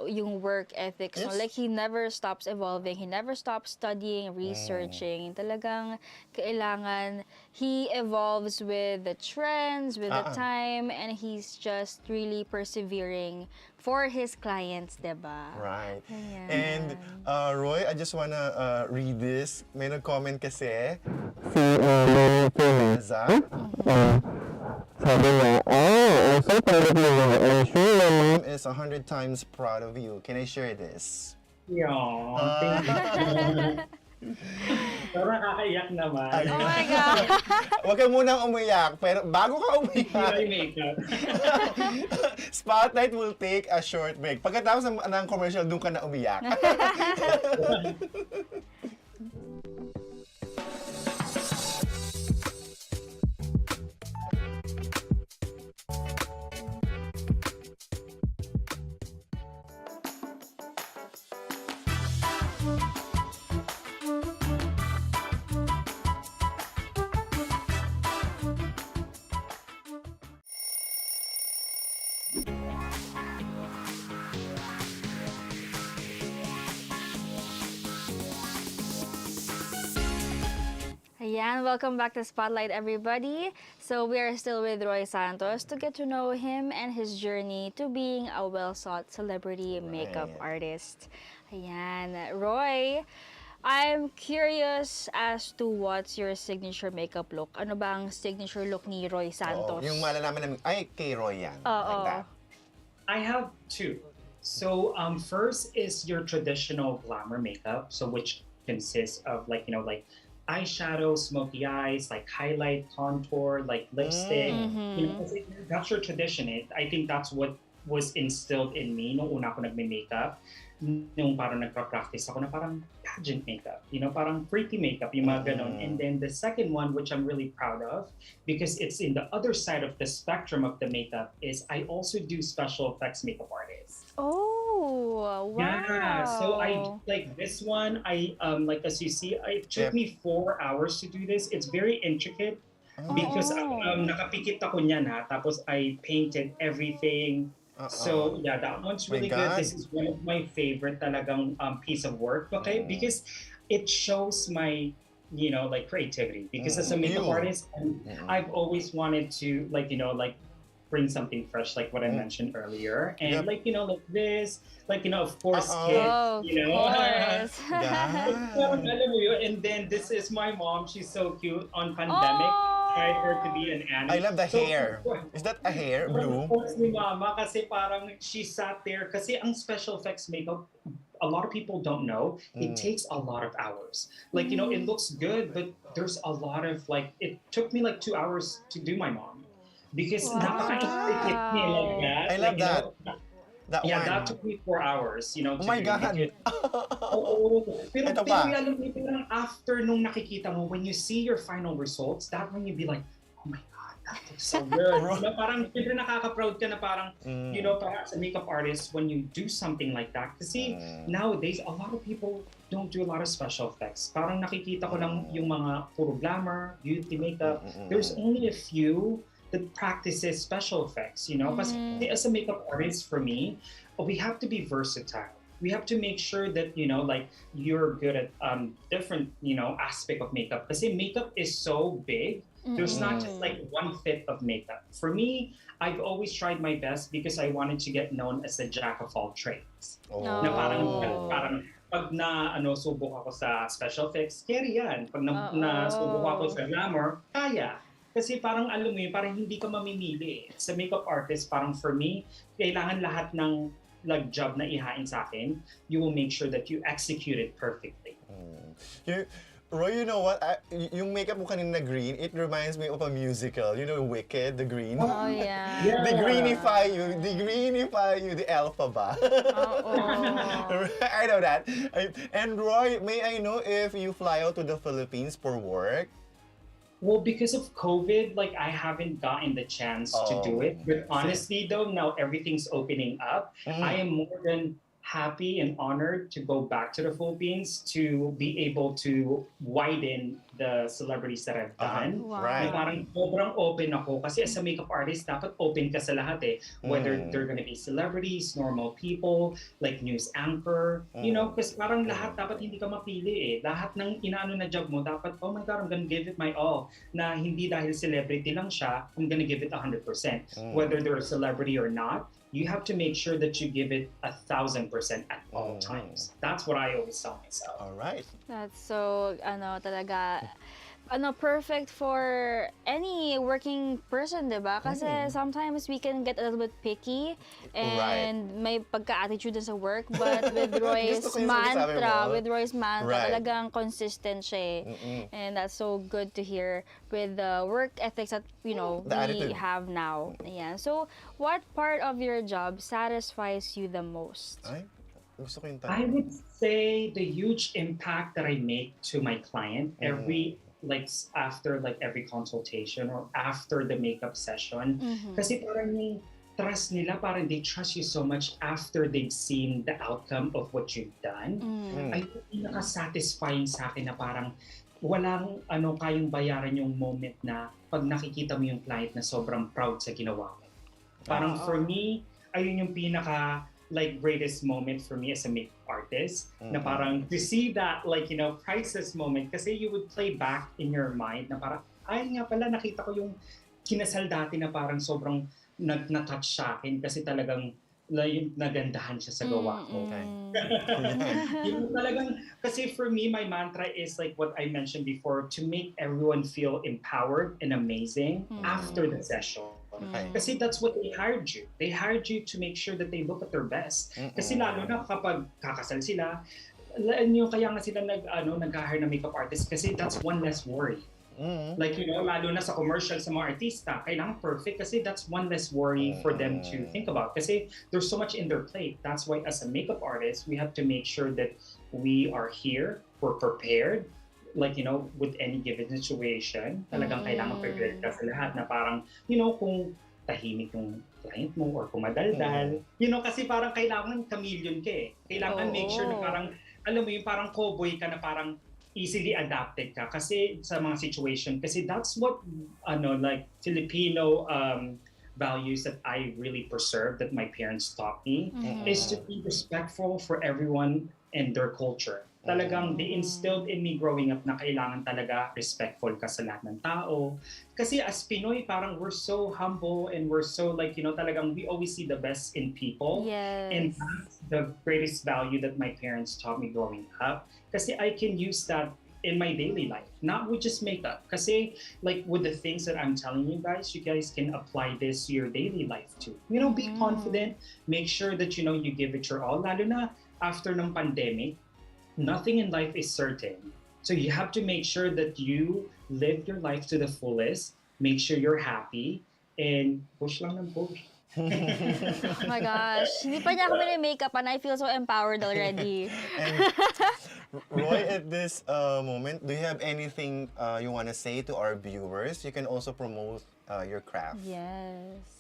yung work ethics. No? Yes. Like, he never stops evolving. He never stops studying, researching. Talagang kailangan, he evolves with the trends, with the time, and he's just really persevering for his clients, diba? Right. Ayan. And Roy, I just wanna read this. May nag-comment kasi. Si Teresa. Sabi niya, I'm so proud of you. I'm sure your mom is 100 times proud of you. Can I share this? Yeah, thank you. Pero nakakaiyak naman. Oh my God! Huwag ka munang umiyak, pero bago ka Hindi umiyak, makeup. Spotlight will take a short break. Pagkatapos ng commercial, doon ka na umiyak. Ayan, welcome back to Spotlight, everybody. So we are still with Roi Santos to get to know him and his journey to being a well-sought celebrity makeup artist. Ayan, Roy, I'm curious as to what's your signature makeup look. Ano ba ang signature look ni Roi Santos? Yung malalaman namin, ay, kay Roy yan. Oo. Like that. I have two. So first is your traditional glamour makeup, so which consists of like eyeshadow, smoky eyes, like highlight, contour, like lipstick. You know, kasi that's your tradition. I think that's what was instilled in me nung una ko nagme-makeup. Nung parang nagpa-practice ako na parang pageant makeup, you know, parang pretty makeup, yung mga ganon. And then the second one, which I'm really proud of, because it's in the other side of the spectrum of the makeup, is I also do special effects makeup artists. Oh, wow. Yeah, so I like this one. I like as you see, it took me 4 hours to do this. It's very intricate because nakapikit ako niyan ha. Tapos I painted everything. So yeah, that one's really good. This is one of my favorite talagang piece of work. Okay, because it shows my like creativity. Because as a makeup artist, I've always wanted to like bring something fresh, like what I mentioned earlier, and like this, like of course, kids, Of course. And then this is my mom. She's so cute. On pandemic, tried her to be an animal. I love the hair. Is that a hair, blue? Of course, ni Mama, kasi parang she sat there. Kasi ang special effects makeup, a lot of people don't know, it takes a lot of hours. Like, it looks good, but there's a lot of it took me like 2 hours to do my mom. Because napaka-intricate niya like that. I love that. That yeah, one. that took me 4 hours, to Oh my do. God. Pero Ito pa. alam mo, parang after nung nakikita mo, when you see your final results, that when you be like, oh my God, that looks so good. Parang siyempre nakaka-proud ka na parang, parang as a makeup artist, when you do something like that. Kasi nowadays, a lot of people don't do a lot of special effects. Parang nakikita ko lang yung mga puro glamour, beauty makeup. There's only a few that practices special effects, because as a makeup artist, for me, we have to be versatile. We have to make sure that, you're good at different, aspect of makeup. Because makeup is so big. There's not just like one fit of makeup. For me, I've always tried my best because I wanted to get known as a jack of all trades. Na parang pag subok ako sa special effects, carry yan. Pag subok ako sa glamour, kaya. Kasi parang alam mo yun, parang hindi ka mamimili. Sa makeup artist, parang for me, kailangan lahat ng job na ihain sa akin, you will make sure that you execute it perfectly. Roy, you know what? Yung makeup mo kanina na green, it reminds me of a musical. You know, Wicked, the green? Oh, yeah. They greenify you, the alpha ba? I know that. And Roy, may I know if you fly out to the Philippines for work? Well, because of COVID, like I haven't gotten the chance to do it. But honestly, though, now everything's opening up. I am more than happy and honored to go back to the Philippines to be able to widen the celebrities that I've done. Wow. Na parang sobrang open ako kasi as a makeup artist, dapat open ka sa lahat eh. Whether they're gonna be celebrities, normal people, like news anchor, you know, kasi parang lahat dapat hindi ka mapili eh. Lahat ng inaano na job mo, dapat, oh my God, I'm gonna give it my all. Na hindi dahil celebrity lang siya, I'm gonna give it 100%. Whether they're a celebrity or not, you have to make sure that you give it 1,000% at all times. That's what I always tell myself. All right. That's so, perfect for any working person, diba? Kasi sometimes we can get a little bit picky and may pagka-attitude sa work, but with Roy's mantra, talagang consistent siya eh. And that's so good to hear with the work ethics that, we have now. Yeah. So, what part of your job satisfies you the most? Gusto ko yung tanong. I would say the huge impact that I make to my client after every consultation or after the makeup session. Kasi parang yung trust nila, parang they trust you so much after they've seen the outcome of what you've done. Ay, pinaka-satisfying sa akin na parang walang kayong bayaran yung moment na pag nakikita mo yung client na sobrang proud sa ginawa mo. Parang for me, ayun yung pinaka greatest moment for me as a makeup artist na parang to see that priceless moment kasi you would play back in your mind na parang ay nga pala nakita ko yung kinasal dati na parang sobrang na-touch sa akin kasi talagang nagandahan siya sa gawa ko. Yung talagang, kasi for me, my mantra is like what I mentioned before, to make everyone feel empowered and amazing after the session. Kasi that's what they hired you. They hired you to make sure that they look at their best. Kasi lalo na kapag kakasal sila, kaya nga sila nag-hire na makeup artist kasi that's one less worry. Lalo na sa commercial sa mga artista, kailangan perfect kasi that's one less worry for them to think about. Kasi there's so much in their plate. That's why as a makeup artist, we have to make sure that we are here, we're prepared, with any given situation. Talagang kailangan prepared ka sa lahat na parang, kung tahimik yung client mo or kung madaldal. Kasi parang kailangan chameleon ka eh. Kailangan make sure na parang, alam mo yung parang cowboy ka na parang easily adapted ka kasi sa mga situation kasi that's what Filipino values that I really preserve that my parents taught me is to be respectful for everyone and their culture. Talagang they instilled in me growing up na kailangan talaga respectful ka sa lahat ng tao. Kasi as Pinoy, parang we're so humble and we're so talagang we always see the best in people. Yes. And that's the greatest value that my parents taught me growing up. Kasi I can use that in my daily life, not with just makeup. Kasi with the things that I'm telling you guys can apply this to your daily life too. Be confident, make sure that you give it your all. Lalo na after ng pandemic, nothing in life is certain. So you have to make sure that you live your life to the fullest, make sure you're happy, and push lang ng push. Oh my gosh, hindi pa niya ako makeup and I feel so empowered already. And Roy, at this moment, do you have anything you want to say to our viewers? You can also promote your craft. Yes.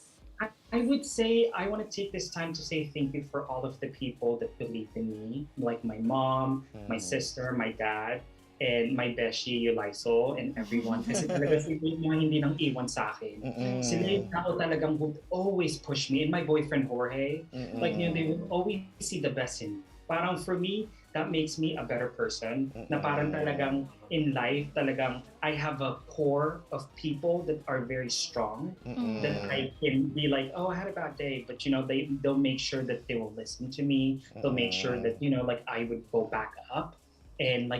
I would say I want to take this time to say thank you for all of the people that believe in me, like my mom, my sister, my dad, and my beshi, Yuliso, and everyone. Kasi talaga sila yung hindi nang iwan sa akin. Sila yung tao talagang would always push me. And my boyfriend, Jorge, they would always see the best in me. Parang for me, that makes me a better person. Na parang talagang in life, talagang I have a core of people that are very strong. That I can be like, oh, I had a bad day. But they'll make sure that they will listen to me. They'll make sure that, I would go back up. And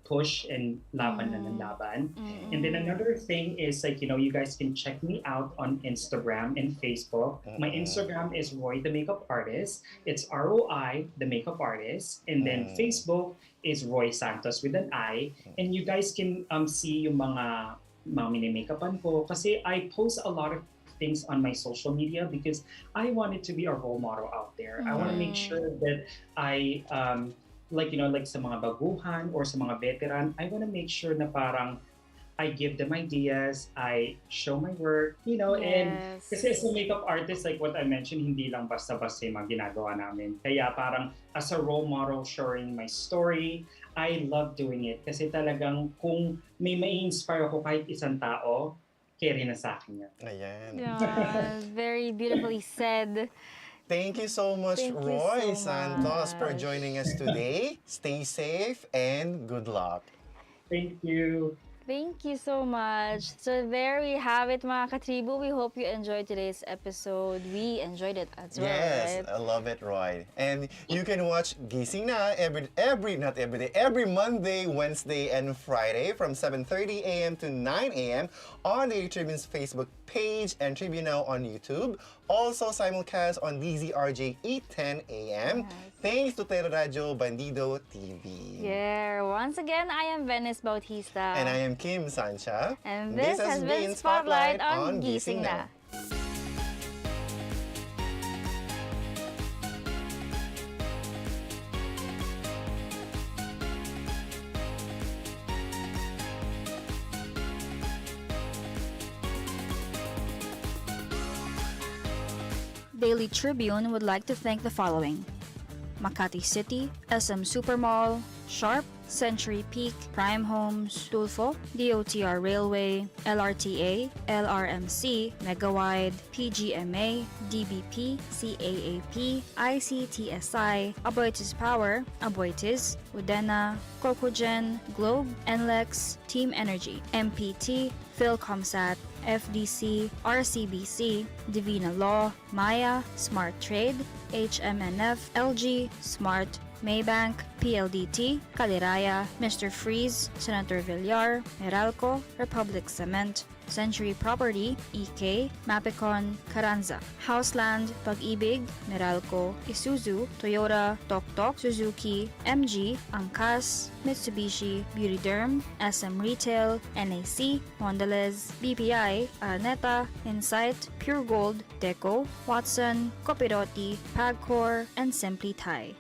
push and laban na ng laban. And then another thing is you guys can check me out on Instagram and Facebook. My Instagram is Roi the Makeup Artist. It's ROI the Makeup Artist. And then Facebook is Roi Santos with an I. And you guys can see yung mga mini-makeupan ko kasi I post a lot of things on my social media because I wanted to be a role model out there. I want to make sure that I sa mga baguhan or sa mga veteran, I want to make sure na parang I give them ideas, I show my work, you know, and Yes. kasi as a makeup artist, like what I mentioned, hindi lang basta-basta yung mga ginagawa namin. Kaya parang as a role model sharing my story, I love doing it. Kasi talagang kung may mai-inspire ako kahit isang tao, carry na sa akin yan. Ayan. Yeah, very beautifully said. Thank you so much, Thank you Roi so Santos, for much. joining us today. Stay safe and good luck. Thank you. Thank you so much. So there we have it, mga katribu. We hope you enjoyed today's episode. We enjoyed it as well, Yes, right? I love it, Roy. And you can watch Gising Na every Monday, Wednesday, and Friday from 7:30 a.m. to 9 a.m. on the Tribune's Facebook page and Tribune Now on YouTube. Also simulcast on DZRJ 8:10 a.m. Thanks to Teleradio Bandido TV. Yeah, once again, I am Venice Bautista. And I am Kim Sancha. And this has been Spotlight on Gising Na. Daily Tribune would like to thank the following: Makati City, SM Supermall, Sharp, Century Peak, Prime Homes, Tulfo, DOTR Railway, LRTA, LRMC, Megawide, PGMA, DBP, CAAP, ICTSI, Aboitiz Power, Aboitiz, Udena, Cocogen, Globe, NLEX, Team Energy, MPT, Philcomsat, FDC, RCBC, Divina Law, Maya, Smart Trade, HMNF, LG, Smart, Maybank, PLDT, Caliraya, Mr. Freeze, Senator Villar, Meralco, Republic Cement, Century Property, EK, Mapicon, Carranza, Houseland, Pag-ibig, Meralco, Isuzu, Toyota, Tok, Suzuki, MG, Angkas, Mitsubishi, Beautyderm, SM Retail, NAC, Mondelez, BPI, Araneta, Insight, Pure Gold, Deco, Watson, Copiroti, Pagcor, and Simply Thai.